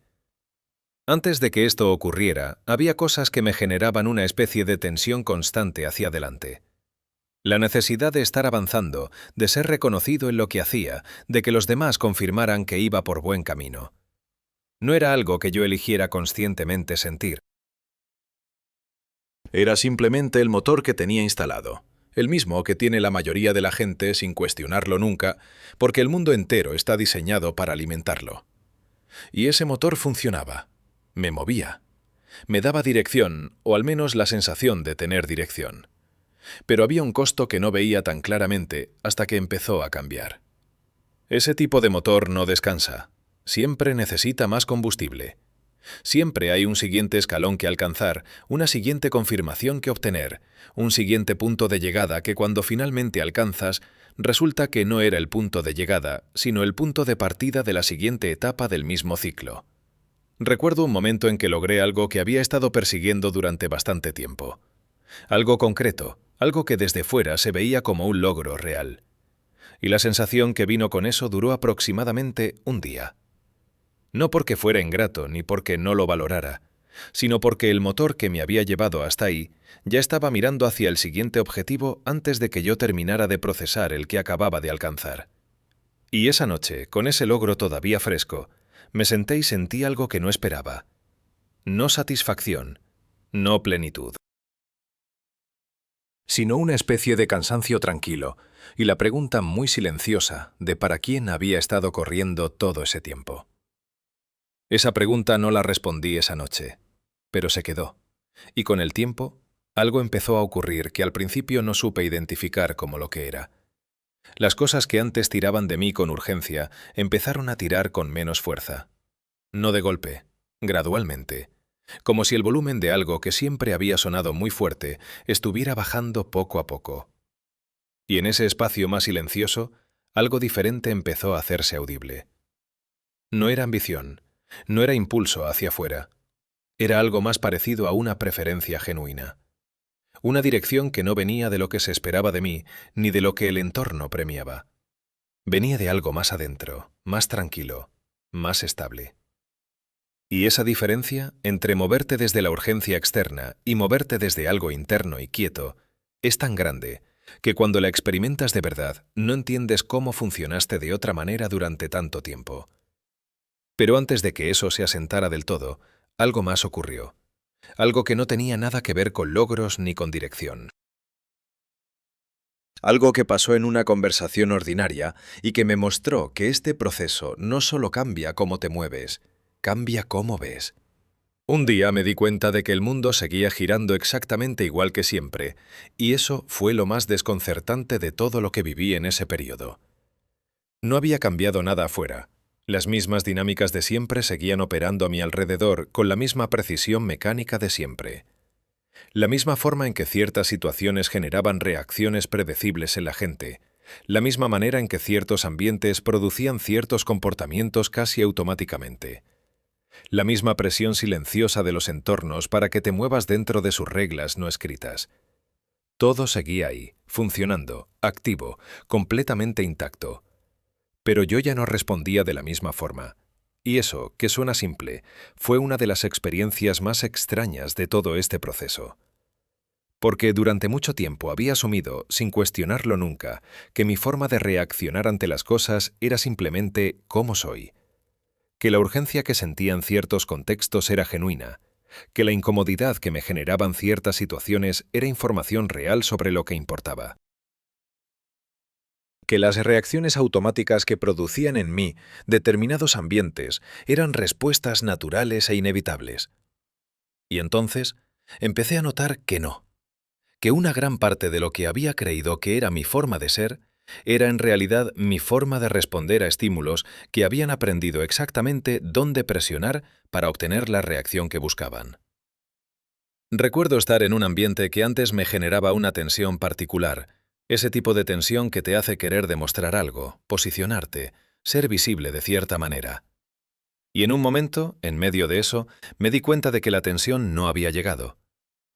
Antes de que esto ocurriera, había cosas que me generaban una especie de tensión constante hacia adelante. La necesidad de estar avanzando, de ser reconocido en lo que hacía, de que los demás confirmaran que iba por buen camino. No era algo que yo eligiera conscientemente sentir. Era simplemente el motor que tenía instalado, el mismo que tiene la mayoría de la gente sin cuestionarlo nunca, porque el mundo entero está diseñado para alimentarlo. Y ese motor funcionaba, me movía, me daba dirección, o al menos la sensación de tener dirección. Pero había un costo que no veía tan claramente hasta que empezó a cambiar. Ese tipo de motor no descansa, siempre necesita más combustible. Siempre hay un siguiente escalón que alcanzar, una siguiente confirmación que obtener, un siguiente punto de llegada que cuando finalmente alcanzas, resulta que no era el punto de llegada, sino el punto de partida de la siguiente etapa del mismo ciclo. Recuerdo un momento en que logré algo que había estado persiguiendo durante bastante tiempo. Algo concreto, algo que desde fuera se veía como un logro real. Y la sensación que vino con eso duró aproximadamente un día. No porque fuera ingrato ni porque no lo valorara, sino porque el motor que me había llevado hasta ahí ya estaba mirando hacia el siguiente objetivo antes de que yo terminara de procesar el que acababa de alcanzar. Y esa noche, con ese logro todavía fresco, me senté y sentí algo que no esperaba. No satisfacción, no plenitud, sino una especie de cansancio tranquilo y la pregunta muy silenciosa de para quién había estado corriendo todo ese tiempo. Esa pregunta no la respondí esa noche, pero se quedó, y con el tiempo algo empezó a ocurrir que al principio no supe identificar como lo que era. Las cosas que antes tiraban de mí con urgencia empezaron a tirar con menos fuerza. No de golpe, gradualmente, como si el volumen de algo que siempre había sonado muy fuerte estuviera bajando poco a poco. Y en ese espacio más silencioso, algo diferente empezó a hacerse audible. No era ambición, no era impulso hacia afuera. Era algo más parecido a una preferencia genuina. Una dirección que no venía de lo que se esperaba de mí, ni de lo que el entorno premiaba. Venía de algo más adentro, más tranquilo, más estable. Y esa diferencia entre moverte desde la urgencia externa y moverte desde algo interno y quieto es tan grande que cuando la experimentas de verdad no entiendes cómo funcionaste de otra manera durante tanto tiempo. Pero antes de que eso se asentara del todo, algo más ocurrió. Algo que no tenía nada que ver con logros ni con dirección. Algo que pasó en una conversación ordinaria y que me mostró que este proceso no solo cambia cómo te mueves, cambia cómo ves. Un día me di cuenta de que el mundo seguía girando exactamente igual que siempre, y eso fue lo más desconcertante de todo lo que viví en ese periodo. No había cambiado nada afuera. Las mismas dinámicas de siempre seguían operando a mi alrededor con la misma precisión mecánica de siempre. La misma forma en que ciertas situaciones generaban reacciones predecibles en la gente, la misma manera en que ciertos ambientes producían ciertos comportamientos casi automáticamente. La misma presión silenciosa de los entornos para que te muevas dentro de sus reglas no escritas. Todo seguía ahí, funcionando, activo, completamente intacto. Pero yo ya no respondía de la misma forma. Y eso, que suena simple, fue una de las experiencias más extrañas de todo este proceso. Porque durante mucho tiempo había asumido, sin cuestionarlo nunca, que mi forma de reaccionar ante las cosas era simplemente cómo soy. Que la urgencia que sentía en ciertos contextos era genuina, que la incomodidad que me generaban ciertas situaciones era información real sobre lo que importaba. que las reacciones automáticas que producían en mí determinados ambientes eran respuestas naturales e inevitables. Y entonces empecé a notar que no, que una gran parte de lo que había creído que era mi forma de ser era en realidad mi forma de responder a estímulos que habían aprendido exactamente dónde presionar para obtener la reacción que buscaban. Recuerdo estar en un ambiente que antes me generaba una tensión particular, ese tipo de tensión que te hace querer demostrar algo, posicionarte, ser visible de cierta manera. Y en un momento, en medio de eso, me di cuenta de que la tensión no había llegado.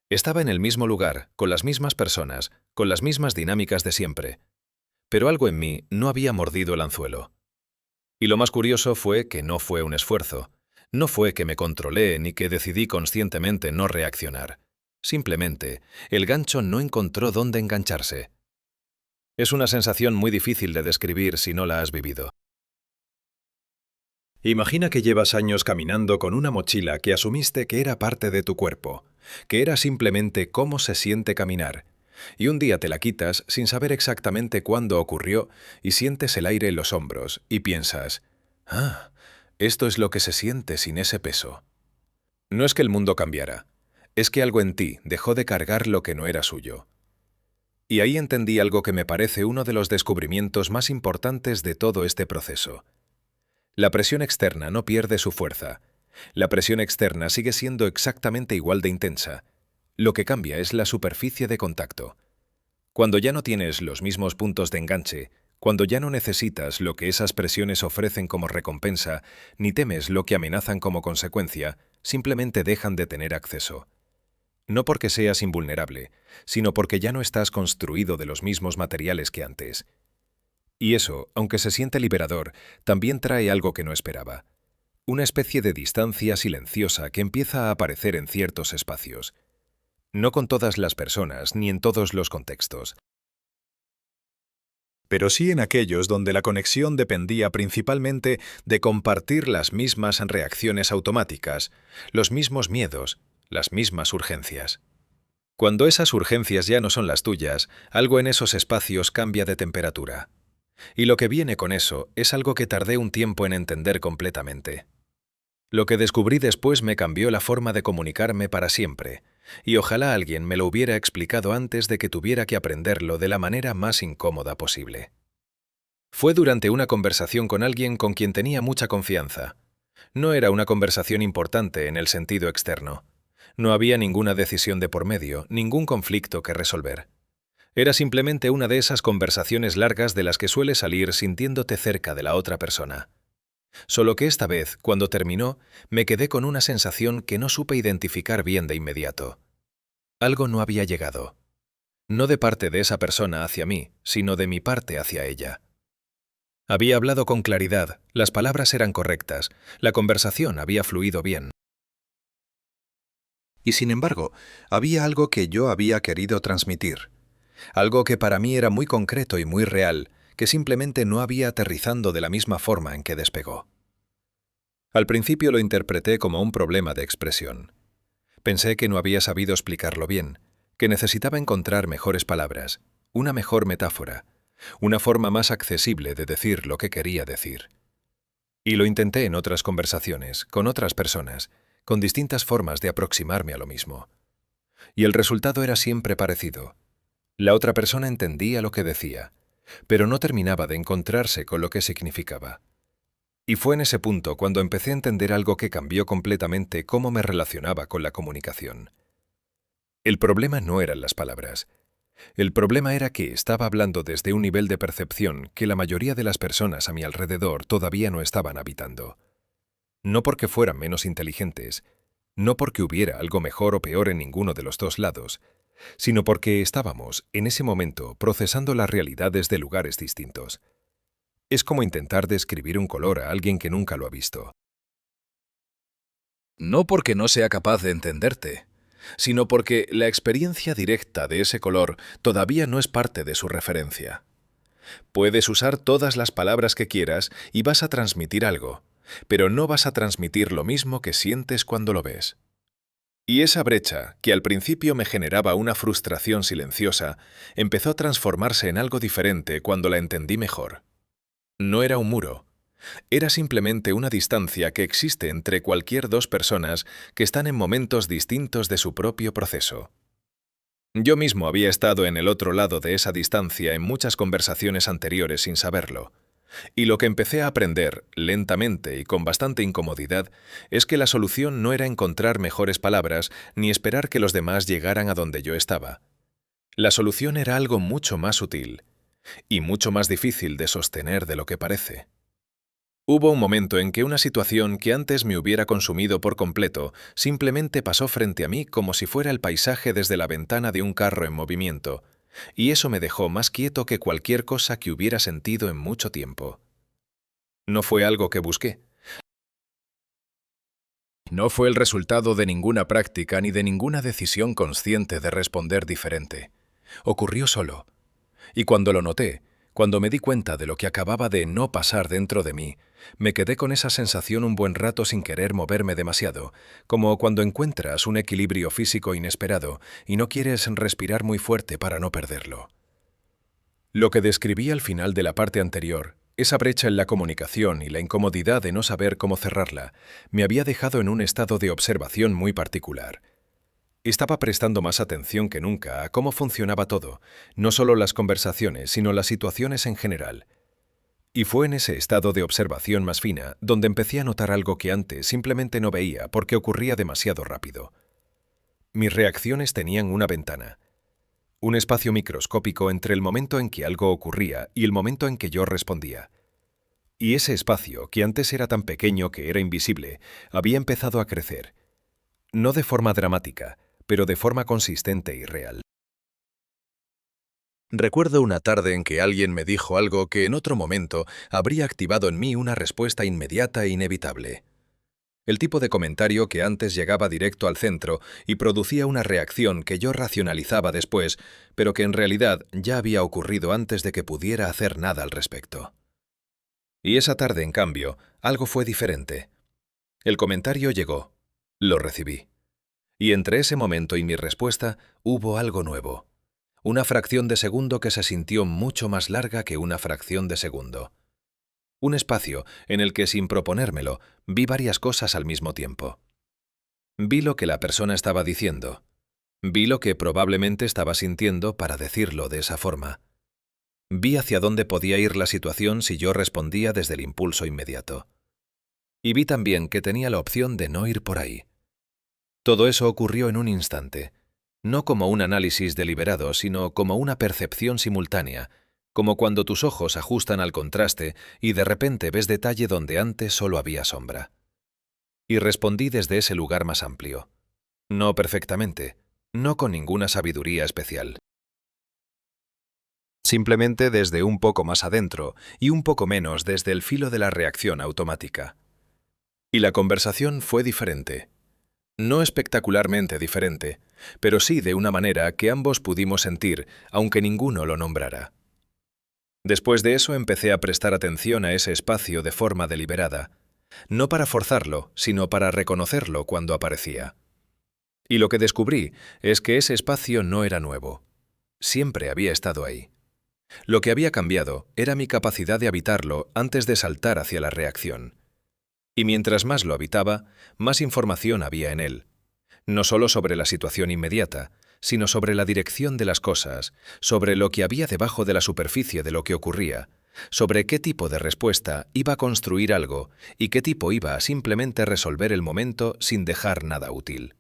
Estaba en el mismo lugar, con las mismas personas, con las mismas dinámicas de siempre. Pero algo en mí no había mordido el anzuelo. Y lo más curioso fue que no fue un esfuerzo. No fue que me controlé ni que decidí conscientemente no reaccionar. Simplemente, el gancho no encontró dónde engancharse. Es una sensación muy difícil de describir si no la has vivido. Imagina que llevas años caminando con una mochila que asumiste que era parte de tu cuerpo, que era simplemente cómo se siente caminar, y un día te la quitas sin saber exactamente cuándo ocurrió y sientes el aire en los hombros y piensas, «Ah, esto es lo que se siente sin ese peso». No es que el mundo cambiara, es que algo en ti dejó de cargar lo que no era suyo. Y ahí entendí algo que me parece uno de los descubrimientos más importantes de todo este proceso. La presión externa no pierde su fuerza. La presión externa sigue siendo exactamente igual de intensa. Lo que cambia es la superficie de contacto. Cuando ya no tienes los mismos puntos de enganche, cuando ya no necesitas lo que esas presiones ofrecen como recompensa, ni temes lo que amenazan como consecuencia, simplemente dejan de tener acceso. No porque seas invulnerable, sino porque ya no estás construido de los mismos materiales que antes. Y eso, aunque se siente liberador, también trae algo que no esperaba. Una especie de distancia silenciosa que empieza a aparecer en ciertos espacios. No con todas las personas ni en todos los contextos, pero sí en aquellos donde la conexión dependía principalmente de compartir las mismas reacciones automáticas, los mismos miedos, las mismas urgencias. Cuando esas urgencias ya no son las tuyas, algo en esos espacios cambia de temperatura. Y lo que viene con eso es algo que tardé un tiempo en entender completamente. Lo que descubrí después me cambió la forma de comunicarme para siempre, y ojalá alguien me lo hubiera explicado antes de que tuviera que aprenderlo de la manera más incómoda posible. Fue durante una conversación con alguien con quien tenía mucha confianza. No era una conversación importante en el sentido externo. No había ninguna decisión de por medio, ningún conflicto que resolver. Era simplemente una de esas conversaciones largas de las que sueles salir sintiéndote cerca de la otra persona. Solo que esta vez, cuando terminó, me quedé con una sensación que no supe identificar bien de inmediato. Algo no había llegado. No de parte de esa persona hacia mí, sino de mi parte hacia ella. Había hablado con claridad, las palabras eran correctas, la conversación había fluido bien. Y sin embargo, había algo que yo había querido transmitir. Algo que para mí era muy concreto y muy real, que simplemente no había aterrizando de la misma forma en que despegó. Al principio lo interpreté como un problema de expresión. Pensé que no había sabido explicarlo bien, que necesitaba encontrar mejores palabras, una mejor metáfora, una forma más accesible de decir lo que quería decir. Y lo intenté en otras conversaciones, con otras personas, con distintas formas de aproximarme a lo mismo. Y el resultado era siempre parecido. La otra persona entendía lo que decía, pero no terminaba de encontrarse con lo que significaba. Y fue en ese punto cuando empecé a entender algo que cambió completamente cómo me relacionaba con la comunicación. El problema no eran las palabras. El problema era que estaba hablando desde un nivel de percepción que la mayoría de las personas a mi alrededor todavía no estaban habitando. No porque fueran menos inteligentes, no porque hubiera algo mejor o peor en ninguno de los dos lados, sino porque estábamos, en ese momento, procesando la realidad desde lugares distintos. Es como intentar describir un color a alguien que nunca lo ha visto. No porque no sea capaz de entenderte, sino porque la experiencia directa de ese color todavía no es parte de su referencia. Puedes usar todas las palabras que quieras y vas a transmitir algo, pero no vas a transmitir lo mismo que sientes cuando lo ves. Y esa brecha, que al principio me generaba una frustración silenciosa, empezó a transformarse en algo diferente cuando la entendí mejor. No era un muro. Era simplemente una distancia que existe entre cualquier dos personas que están en momentos distintos de su propio proceso. Yo mismo había estado en el otro lado de esa distancia en muchas conversaciones anteriores sin saberlo. Y lo que empecé a aprender, lentamente y con bastante incomodidad, es que la solución no era encontrar mejores palabras ni esperar que los demás llegaran a donde yo estaba. La solución era algo mucho más sutil y mucho más difícil de sostener de lo que parece. Hubo un momento en que una situación que antes me hubiera consumido por completo simplemente pasó frente a mí como si fuera el paisaje desde la ventana de un carro en movimiento, y eso me dejó más quieto que cualquier cosa que hubiera sentido en mucho tiempo. No fue algo que busqué. No fue el resultado de ninguna práctica ni de ninguna decisión consciente de responder diferente. Ocurrió solo. Y cuando lo noté, cuando me di cuenta de lo que acababa de no pasar dentro de mí, me quedé con esa sensación un buen rato sin querer moverme demasiado, como cuando encuentras un equilibrio físico inesperado y no quieres respirar muy fuerte para no perderlo. Lo que describí al final de la parte anterior, esa brecha en la comunicación y la incomodidad de no saber cómo cerrarla, me había dejado en un estado de observación muy particular. Estaba prestando más atención que nunca a cómo funcionaba todo, no solo las conversaciones, sino las situaciones en general. Y fue en ese estado de observación más fina donde empecé a notar algo que antes simplemente no veía porque ocurría demasiado rápido. Mis reacciones tenían una ventana, un espacio microscópico entre el momento en que algo ocurría y el momento en que yo respondía. Y ese espacio, que antes era tan pequeño que era invisible, había empezado a crecer. No de forma dramática, pero de forma consistente y real. Recuerdo una tarde en que alguien me dijo algo que en otro momento habría activado en mí una respuesta inmediata e inevitable. El tipo de comentario que antes llegaba directo al centro y producía una reacción que yo racionalizaba después, pero que en realidad ya había ocurrido antes de que pudiera hacer nada al respecto. Y esa tarde, en cambio, algo fue diferente. El comentario llegó. Lo recibí. Y entre ese momento y mi respuesta hubo algo nuevo. Una fracción de segundo que se sintió mucho más larga que una fracción de segundo. Un espacio en el que, sin proponérmelo, vi varias cosas al mismo tiempo. Vi lo que la persona estaba diciendo. Vi lo que probablemente estaba sintiendo para decirlo de esa forma. Vi hacia dónde podía ir la situación si yo respondía desde el impulso inmediato. Y vi también que tenía la opción de no ir por ahí. Todo eso ocurrió en un instante, no como un análisis deliberado, sino como una percepción simultánea, como cuando tus ojos ajustan al contraste y de repente ves detalle donde antes solo había sombra. Y respondí desde ese lugar más amplio. No perfectamente, no con ninguna sabiduría especial. Simplemente desde un poco más adentro y un poco menos desde el filo de la reacción automática. Y la conversación fue diferente. No espectacularmente diferente, pero sí de una manera que ambos pudimos sentir, aunque ninguno lo nombrara. Después de eso empecé a prestar atención a ese espacio de forma deliberada, no para forzarlo, sino para reconocerlo cuando aparecía. Y lo que descubrí es que ese espacio no era nuevo. Siempre había estado ahí. Lo que había cambiado era mi capacidad de habitarlo antes de saltar hacia la reacción. Y mientras más lo habitaba, más información había en él. No solo sobre la situación inmediata, sino sobre la dirección de las cosas, sobre lo que había debajo de la superficie de lo que ocurría, sobre qué tipo de respuesta iba a construir algo y qué tipo iba a simplemente resolver el momento sin dejar nada útil.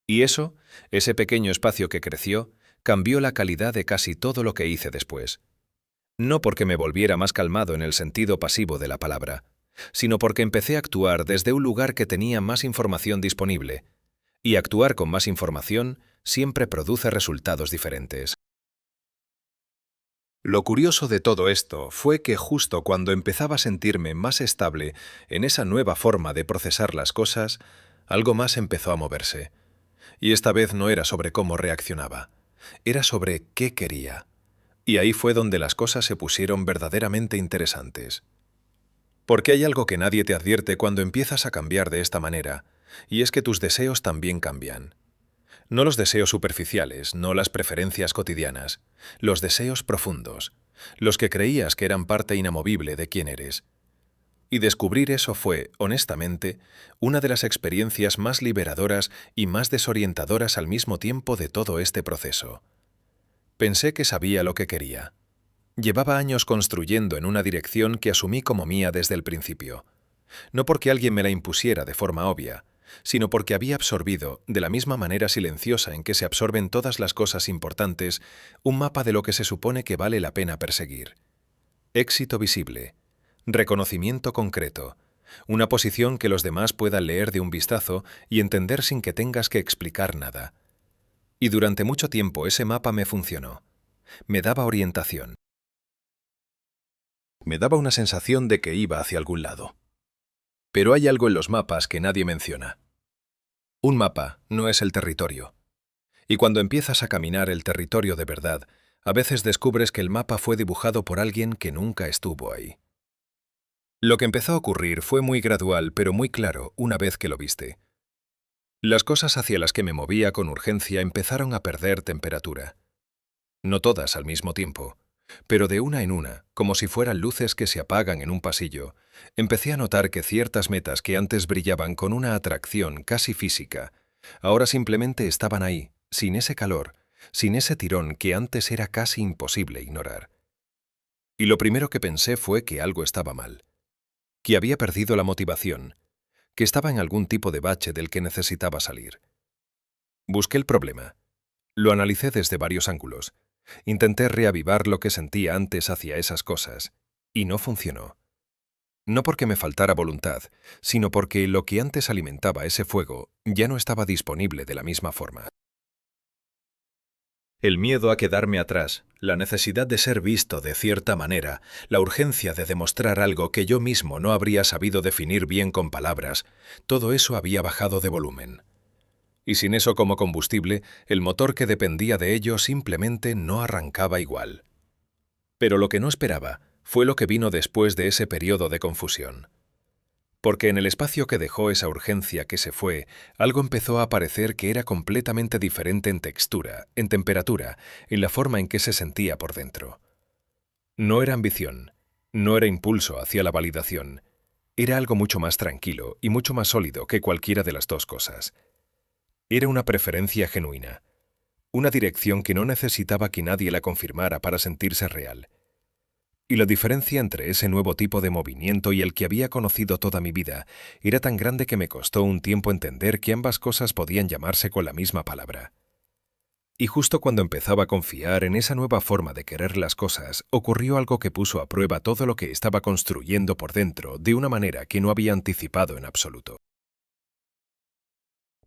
Y eso, ese pequeño espacio que creció, cambió la calidad de casi todo lo que hice después. No porque me volviera más calmado en el sentido pasivo de la palabra, sino porque empecé a actuar desde un lugar que tenía más información disponible, y actuar con más información siempre produce resultados diferentes. Lo curioso de todo esto fue que justo cuando empezaba a sentirme más estable en esa nueva forma de procesar las cosas, algo más empezó a moverse. Y esta vez no era sobre cómo reaccionaba, era sobre qué quería. Y ahí fue donde las cosas se pusieron verdaderamente interesantes. Porque hay algo que nadie te advierte cuando empiezas a cambiar de esta manera, y es que tus deseos también cambian. No los deseos superficiales, no las preferencias cotidianas, los deseos profundos, los que creías que eran parte inamovible de quién eres. Y descubrir eso fue, honestamente, una de las experiencias más liberadoras y más desorientadoras al mismo tiempo de todo este proceso. Pensé que sabía lo que quería. Llevaba años construyendo en una dirección que asumí como mía desde el principio. No porque alguien me la impusiera de forma obvia, sino porque había absorbido, de la misma manera silenciosa en que se absorben todas las cosas importantes, un mapa de lo que se supone que vale la pena perseguir. Éxito visible, reconocimiento concreto, una posición que los demás puedan leer de un vistazo y entender sin que tengas que explicar nada. Y durante mucho tiempo ese mapa me funcionó. Me daba orientación. Me daba una sensación de que iba hacia algún lado. Pero hay algo en los mapas que nadie menciona. Un mapa no es el territorio. Y cuando empiezas a caminar el territorio de verdad, a veces descubres que el mapa fue dibujado por alguien que nunca estuvo ahí. Lo que empezó a ocurrir fue muy gradual, pero muy claro una vez que lo viste. Las cosas hacia las que me movía con urgencia empezaron a perder temperatura. No todas al mismo tiempo, pero de una en una, como si fueran luces que se apagan en un pasillo, empecé a notar que ciertas metas que antes brillaban con una atracción casi física, ahora simplemente estaban ahí, sin ese calor, sin ese tirón que antes era casi imposible ignorar. Y lo primero que pensé fue que algo estaba mal, que había perdido la motivación, que estaba en algún tipo de bache del que necesitaba salir. Busqué el problema. Lo analicé desde varios ángulos. Intenté reavivar lo que sentía antes hacia esas cosas, y no funcionó. No porque me faltara voluntad, sino porque lo que antes alimentaba ese fuego ya no estaba disponible de la misma forma. El miedo a quedarme atrás, la necesidad de ser visto de cierta manera, la urgencia de demostrar algo que yo mismo no habría sabido definir bien con palabras, todo eso había bajado de volumen. Y sin eso como combustible, el motor que dependía de ello simplemente no arrancaba igual. Pero lo que no esperaba fue lo que vino después de ese periodo de confusión. Porque en el espacio que dejó esa urgencia que se fue, algo empezó a aparecer que era completamente diferente en textura, en temperatura, en la forma en que se sentía por dentro. No era ambición, no era impulso hacia la validación, era algo mucho más tranquilo y mucho más sólido que cualquiera de las dos cosas. Era una preferencia genuina, una dirección que no necesitaba que nadie la confirmara para sentirse real. Y la diferencia entre ese nuevo tipo de movimiento y el que había conocido toda mi vida era tan grande que me costó un tiempo entender que ambas cosas podían llamarse con la misma palabra. Y justo cuando empezaba a confiar en esa nueva forma de querer las cosas, ocurrió algo que puso a prueba todo lo que estaba construyendo por dentro de una manera que no había anticipado en absoluto.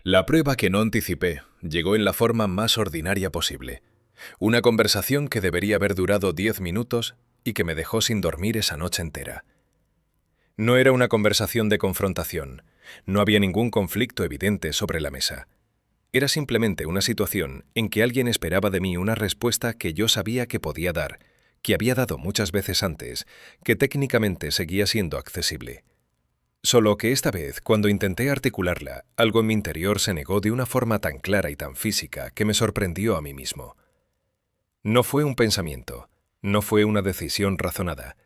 La prueba que no anticipé llegó en la forma más ordinaria posible. Una conversación que debería haber durado 10 minutos y que me dejó sin dormir esa noche entera. No era una conversación de confrontación, no había ningún conflicto evidente sobre la mesa. Era simplemente una situación en que alguien esperaba de mí una respuesta que yo sabía que podía dar, que había dado muchas veces antes, que técnicamente seguía siendo accesible. Solo que esta vez, cuando intenté articularla, algo en mi interior se negó de una forma tan clara y tan física que me sorprendió a mí mismo. No fue un pensamiento, no fue una decisión razonada,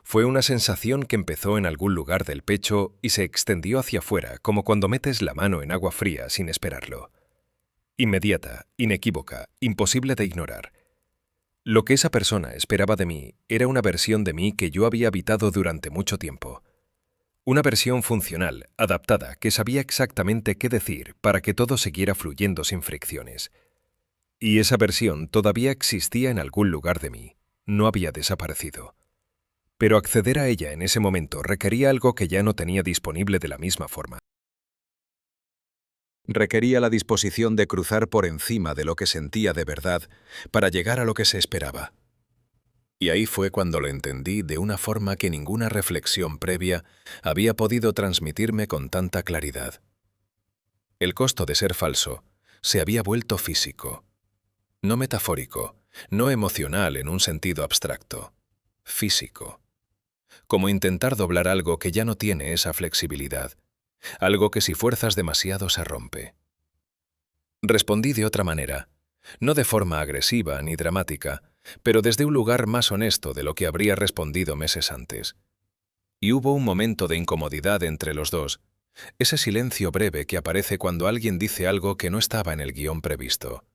fue una sensación que empezó en algún lugar del pecho y se extendió hacia afuera como cuando metes la mano en agua fría sin esperarlo. Inmediata, inequívoca, imposible de ignorar. Lo que esa persona esperaba de mí era una versión de mí que yo había habitado durante mucho tiempo. Una versión funcional, adaptada, que sabía exactamente qué decir para que todo siguiera fluyendo sin fricciones. Y esa versión todavía existía en algún lugar de mí, no había desaparecido. Pero acceder a ella en ese momento requería algo que ya no tenía disponible de la misma forma. Requería la disposición de cruzar por encima de lo que sentía de verdad para llegar a lo que se esperaba. Y ahí fue cuando lo entendí de una forma que ninguna reflexión previa había podido transmitirme con tanta claridad. El costo de ser falso se había vuelto físico. No metafórico, no emocional en un sentido abstracto. Físico. Como intentar doblar algo que ya no tiene esa flexibilidad, algo que si fuerzas demasiado se rompe. Respondí de otra manera, no de forma agresiva ni dramática, pero desde un lugar más honesto de lo que habría respondido meses antes. Y hubo un momento de incomodidad entre los dos, ese silencio breve que aparece cuando alguien dice algo que no estaba en el guión previsto.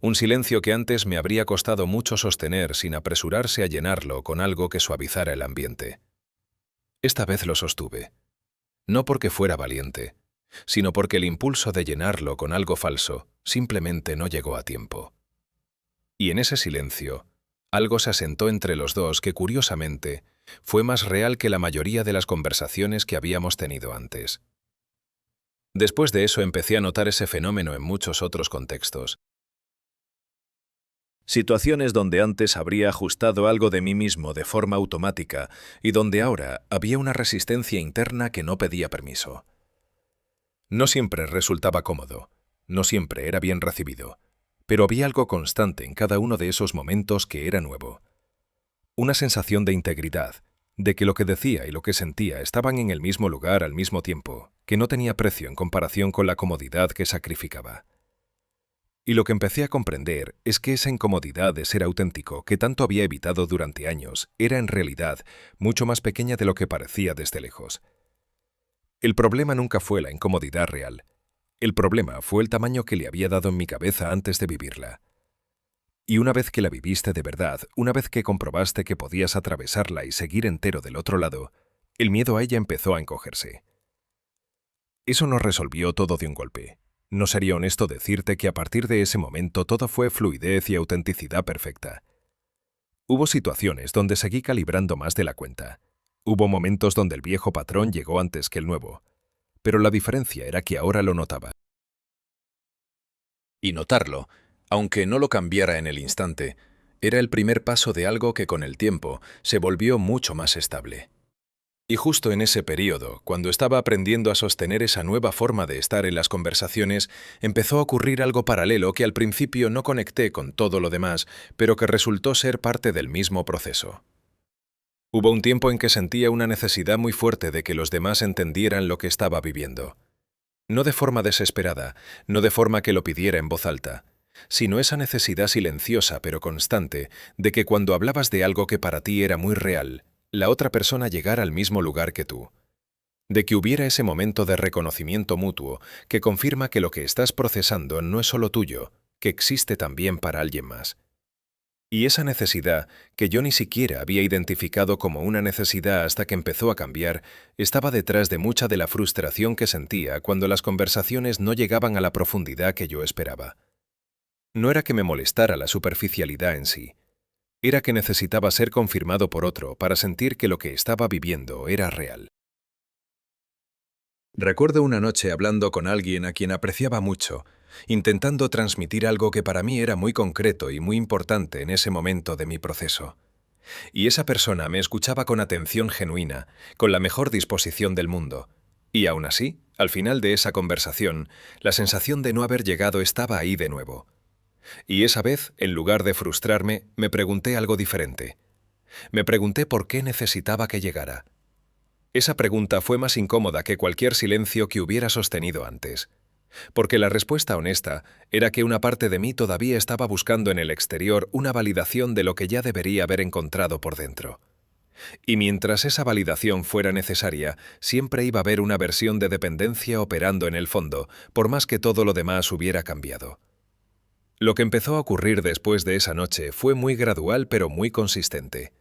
Un silencio que antes me habría costado mucho sostener sin apresurarse a llenarlo con algo que suavizara el ambiente. Esta vez lo sostuve, no porque fuera valiente, sino porque el impulso de llenarlo con algo falso simplemente no llegó a tiempo. Y en ese silencio, algo se asentó entre los dos que, curiosamente, fue más real que la mayoría de las conversaciones que habíamos tenido antes. Después de eso empecé a notar ese fenómeno en muchos otros contextos. Situaciones donde antes habría ajustado algo de mí mismo de forma automática y donde ahora había una resistencia interna que no pedía permiso. No siempre resultaba cómodo, no siempre era bien recibido, pero había algo constante en cada uno de esos momentos que era nuevo. Una sensación de integridad, de que lo que decía y lo que sentía estaban en el mismo lugar al mismo tiempo, que no tenía precio en comparación con la comodidad que sacrificaba. Y lo que empecé a comprender es que esa incomodidad de ser auténtico que tanto había evitado durante años era en realidad mucho más pequeña de lo que parecía desde lejos. El problema nunca fue la incomodidad real. El problema fue el tamaño que le había dado en mi cabeza antes de vivirla. Y una vez que la viviste de verdad, una vez que comprobaste que podías atravesarla y seguir entero del otro lado, el miedo a ella empezó a encogerse. Eso no resolvió todo de un golpe. No sería honesto decirte que a partir de ese momento todo fue fluidez y autenticidad perfecta. Hubo situaciones donde seguí calibrando más de la cuenta. Hubo momentos donde el viejo patrón llegó antes que el nuevo. Pero la diferencia era que ahora lo notaba. Y notarlo, aunque no lo cambiara en el instante, era el primer paso de algo que con el tiempo se volvió mucho más estable. Y justo en ese periodo, cuando estaba aprendiendo a sostener esa nueva forma de estar en las conversaciones, empezó a ocurrir algo paralelo que al principio no conecté con todo lo demás, pero que resultó ser parte del mismo proceso. Hubo un tiempo en que sentía una necesidad muy fuerte de que los demás entendieran lo que estaba viviendo. No de forma desesperada, no de forma que lo pidiera en voz alta, sino esa necesidad silenciosa pero constante de que cuando hablabas de algo que para ti era muy real, la otra persona llegara al mismo lugar que tú. De que hubiera ese momento de reconocimiento mutuo que confirma que lo que estás procesando no es solo tuyo, que existe también para alguien más. Y esa necesidad, que yo ni siquiera había identificado como una necesidad hasta que empezó a cambiar, estaba detrás de mucha de la frustración que sentía cuando las conversaciones no llegaban a la profundidad que yo esperaba. No era que me molestara la superficialidad en sí. Era que necesitaba ser confirmado por otro para sentir que lo que estaba viviendo era real. Recuerdo una noche hablando con alguien a quien apreciaba mucho, intentando transmitir algo que para mí era muy concreto y muy importante en ese momento de mi proceso. Y esa persona me escuchaba con atención genuina, con la mejor disposición del mundo. Y aún así, al final de esa conversación, la sensación de no haber llegado estaba ahí de nuevo. Y esa vez, en lugar de frustrarme, me pregunté algo diferente. Me pregunté por qué necesitaba que llegara. Esa pregunta fue más incómoda que cualquier silencio que hubiera sostenido antes. Porque la respuesta honesta era que una parte de mí todavía estaba buscando en el exterior una validación de lo que ya debería haber encontrado por dentro. Y mientras esa validación fuera necesaria, siempre iba a haber una versión de dependencia operando en el fondo, por más que todo lo demás hubiera cambiado. Lo que empezó a ocurrir después de esa noche fue muy gradual pero muy consistente.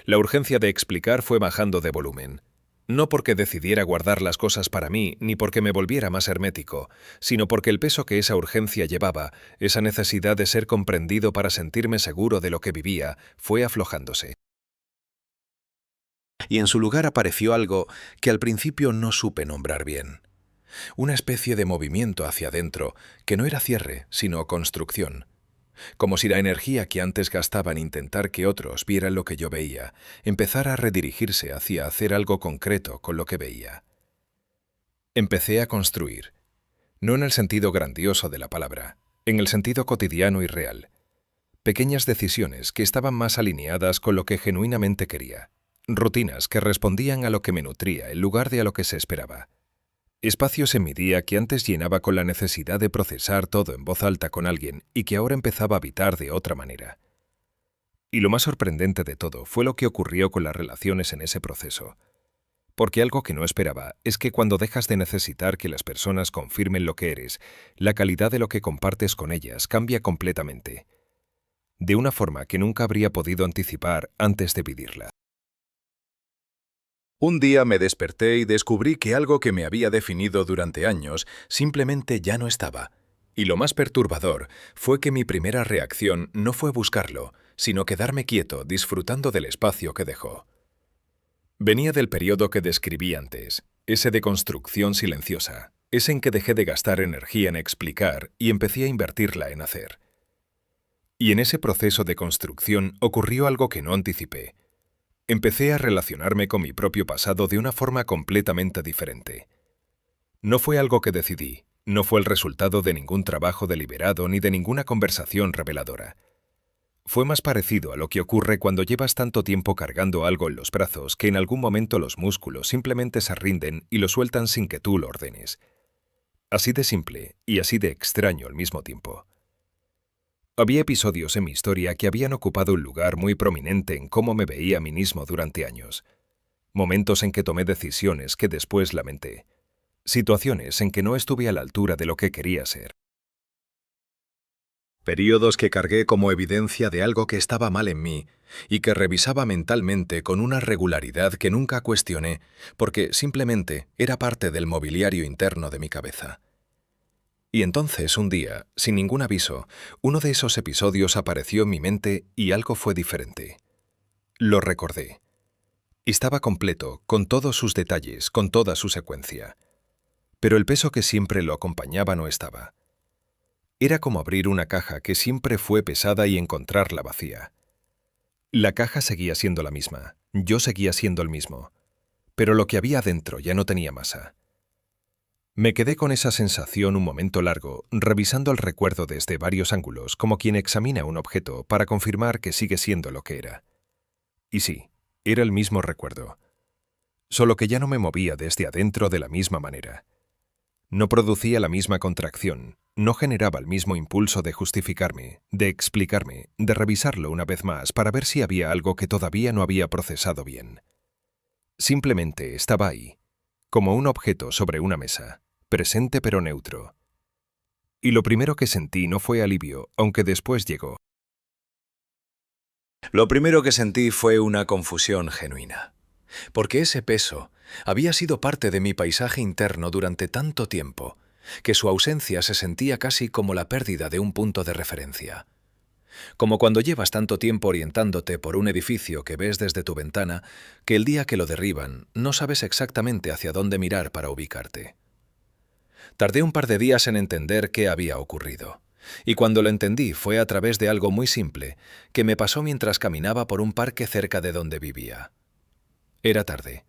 La urgencia de explicar fue bajando de volumen. No porque decidiera guardar las cosas para mí, ni porque me volviera más hermético, sino porque el peso que esa urgencia llevaba, esa necesidad de ser comprendido para sentirme seguro de lo que vivía, fue aflojándose. Y en su lugar apareció algo que al principio no supe nombrar bien. Una especie de movimiento hacia adentro, que no era cierre, sino construcción. Como si la energía que antes gastaba en intentar que otros vieran lo que yo veía, empezara a redirigirse hacia hacer algo concreto con lo que veía. Empecé a construir, no en el sentido grandioso de la palabra, en el sentido cotidiano y real. Pequeñas decisiones que estaban más alineadas con lo que genuinamente quería. Rutinas que respondían a lo que me nutría en lugar de a lo que se esperaba. Espacios en mi día que antes llenaba con la necesidad de procesar todo en voz alta con alguien y que ahora empezaba a habitar de otra manera. Y lo más sorprendente de todo fue lo que ocurrió con las relaciones en ese proceso. Porque algo que no esperaba es que cuando dejas de necesitar que las personas confirmen lo que eres, la calidad de lo que compartes con ellas cambia completamente. De una forma que nunca habría podido anticipar antes de vivirla. Un día me desperté y descubrí que algo que me había definido durante años simplemente ya no estaba. Y lo más perturbador fue que mi primera reacción no fue buscarlo, sino quedarme quieto disfrutando del espacio que dejó. Venía del periodo que describí antes, ese de construcción silenciosa, ese en que dejé de gastar energía en explicar y empecé a invertirla en hacer. Y en ese proceso de construcción ocurrió algo que no anticipé. Empecé a relacionarme con mi propio pasado de una forma completamente diferente. No fue algo que decidí, no fue el resultado de ningún trabajo deliberado ni de ninguna conversación reveladora. Fue más parecido a lo que ocurre cuando llevas tanto tiempo cargando algo en los brazos que en algún momento los músculos simplemente se rinden y lo sueltan sin que tú lo ordenes. Así de simple y así de extraño al mismo tiempo. Había episodios en mi historia que habían ocupado un lugar muy prominente en cómo me veía a mí mismo durante años. Momentos en que tomé decisiones que después lamenté. Situaciones en que no estuve a la altura de lo que quería ser. Períodos que cargué como evidencia de algo que estaba mal en mí y que revisaba mentalmente con una regularidad que nunca cuestioné porque simplemente era parte del mobiliario interno de mi cabeza. Y entonces, un día, sin ningún aviso, uno de esos episodios apareció en mi mente y algo fue diferente. Lo recordé. Estaba completo, con todos sus detalles, con toda su secuencia. Pero el peso que siempre lo acompañaba no estaba. Era como abrir una caja que siempre fue pesada y encontrarla vacía. La caja seguía siendo la misma, yo seguía siendo el mismo, pero lo que había dentro ya no tenía masa. Me quedé con esa sensación un momento largo, revisando el recuerdo desde varios ángulos, como quien examina un objeto para confirmar que sigue siendo lo que era. Y sí, era el mismo recuerdo, solo que ya no me movía desde adentro de la misma manera. No producía la misma contracción, no generaba el mismo impulso de justificarme, de explicarme, de revisarlo una vez más para ver si había algo que todavía no había procesado bien. Simplemente estaba ahí, como un objeto sobre una mesa, presente pero neutro. Y lo primero que sentí no fue alivio, aunque después llegó. Lo primero que sentí fue una confusión genuina, porque ese peso había sido parte de mi paisaje interno durante tanto tiempo que su ausencia se sentía casi como la pérdida de un punto de referencia. Como cuando llevas tanto tiempo orientándote por un edificio que ves desde tu ventana, que el día que lo derriban no sabes exactamente hacia dónde mirar para ubicarte. Tardé un par de días en entender qué había ocurrido, y cuando lo entendí fue a través de algo muy simple que me pasó mientras caminaba por un parque cerca de donde vivía. Era tarde.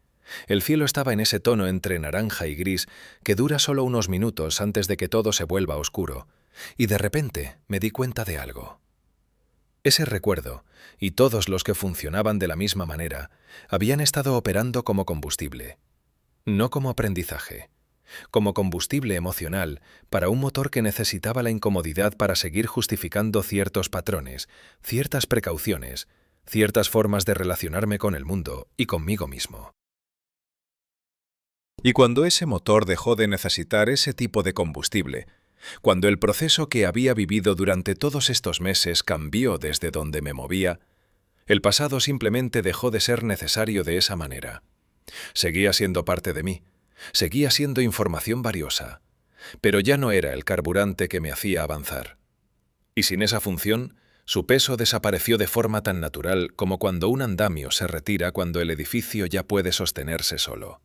El cielo estaba en ese tono entre naranja y gris que dura solo unos minutos antes de que todo se vuelva oscuro, y de repente me di cuenta de algo. Ese recuerdo, y todos los que funcionaban de la misma manera, habían estado operando como combustible, no como aprendizaje, como combustible emocional para un motor que necesitaba la incomodidad para seguir justificando ciertos patrones, ciertas precauciones, ciertas formas de relacionarme con el mundo y conmigo mismo. Y cuando ese motor dejó de necesitar ese tipo de combustible, cuando el proceso que había vivido durante todos estos meses cambió desde donde me movía, el pasado simplemente dejó de ser necesario de esa manera. Seguía siendo parte de mí, seguía siendo información valiosa, pero ya no era el carburante que me hacía avanzar. Y sin esa función, su peso desapareció de forma tan natural como cuando un andamio se retira cuando el edificio ya puede sostenerse solo.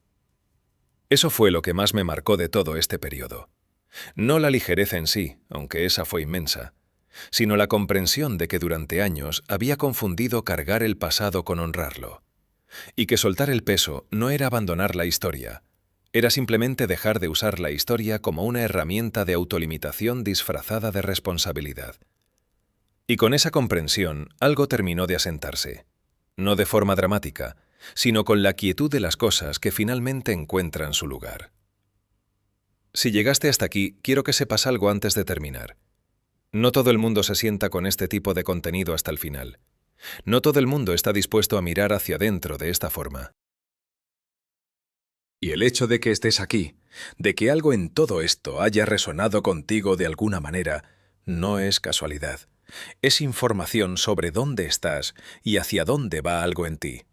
Eso fue lo que más me marcó de todo este periodo. No la ligereza en sí, aunque esa fue inmensa, sino la comprensión de que durante años había confundido cargar el pasado con honrarlo, y que soltar el peso no era abandonar la historia, era simplemente dejar de usar la historia como una herramienta de autolimitación disfrazada de responsabilidad. Y con esa comprensión algo terminó de asentarse, no de forma dramática, sino con la quietud de las cosas que finalmente encuentran su lugar. Si llegaste hasta aquí, quiero que sepas algo antes de terminar. No todo el mundo se sienta con este tipo de contenido hasta el final. No todo el mundo está dispuesto a mirar hacia adentro de esta forma. Y el hecho de que estés aquí, de que algo en todo esto haya resonado contigo de alguna manera, no es casualidad. Es información sobre dónde estás y hacia dónde va algo en ti.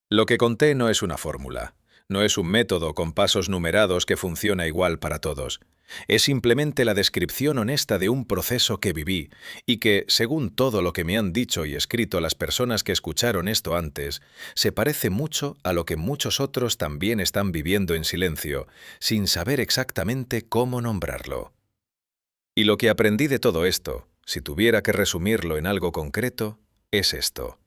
Lo que conté no es una fórmula, no es un método con pasos numerados que funciona igual para todos. Es simplemente la descripción honesta de un proceso que viví y que, según todo lo que me han dicho y escrito las personas que escucharon esto antes, se parece mucho a lo que muchos otros también están viviendo en silencio, sin saber exactamente cómo nombrarlo. Y lo que aprendí de todo esto, si tuviera que resumirlo en algo concreto, es esto.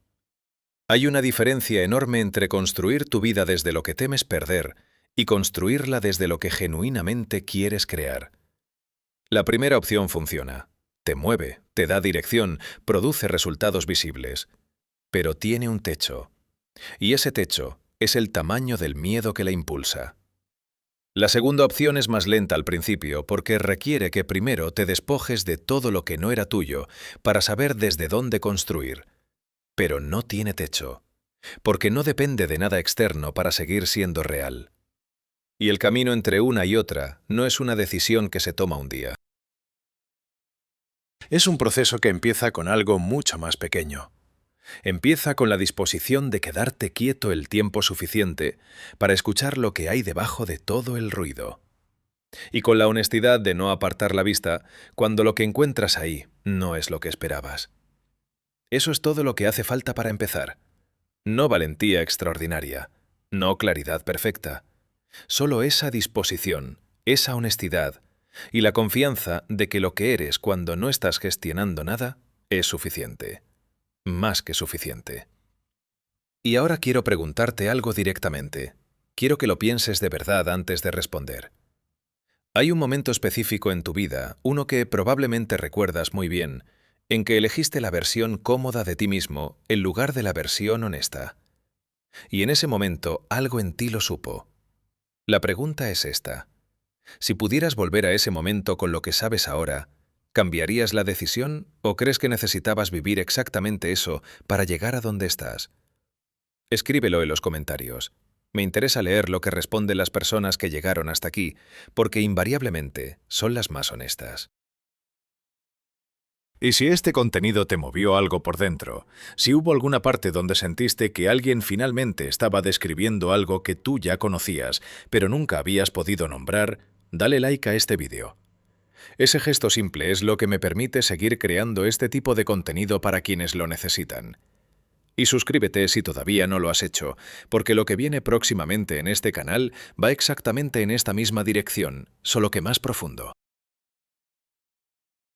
Hay una diferencia enorme entre construir tu vida desde lo que temes perder y construirla desde lo que genuinamente quieres crear. La primera opción funciona. Te mueve, te da dirección, produce resultados visibles. Pero tiene un techo. Y ese techo es el tamaño del miedo que la impulsa. La segunda opción es más lenta al principio porque requiere que primero te despojes de todo lo que no era tuyo para saber desde dónde construir. Pero no tiene techo, porque no depende de nada externo para seguir siendo real. Y el camino entre una y otra no es una decisión que se toma un día. Es un proceso que empieza con algo mucho más pequeño. Empieza con la disposición de quedarte quieto el tiempo suficiente para escuchar lo que hay debajo de todo el ruido. Y con la honestidad de no apartar la vista cuando lo que encuentras ahí no es lo que esperabas. Eso es todo lo que hace falta para empezar. No valentía extraordinaria, no claridad perfecta. Solo esa disposición, esa honestidad y la confianza de que lo que eres cuando no estás gestionando nada es suficiente. Más que suficiente. Y ahora quiero preguntarte algo directamente. Quiero que lo pienses de verdad antes de responder. Hay un momento específico en tu vida, uno que probablemente recuerdas muy bien, en que elegiste la versión cómoda de ti mismo en lugar de la versión honesta. Y en ese momento algo en ti lo supo. La pregunta es esta. Si pudieras volver a ese momento con lo que sabes ahora, ¿cambiarías la decisión o crees que necesitabas vivir exactamente eso para llegar a donde estás? Escríbelo en los comentarios. Me interesa leer lo que responden las personas que llegaron hasta aquí, porque invariablemente son las más honestas. Y si este contenido te movió algo por dentro, si hubo alguna parte donde sentiste que alguien finalmente estaba describiendo algo que tú ya conocías, pero nunca habías podido nombrar, dale like a este vídeo. Ese gesto simple es lo que me permite seguir creando este tipo de contenido para quienes lo necesitan. Y suscríbete si todavía no lo has hecho, porque lo que viene próximamente en este canal va exactamente en esta misma dirección, solo que más profundo.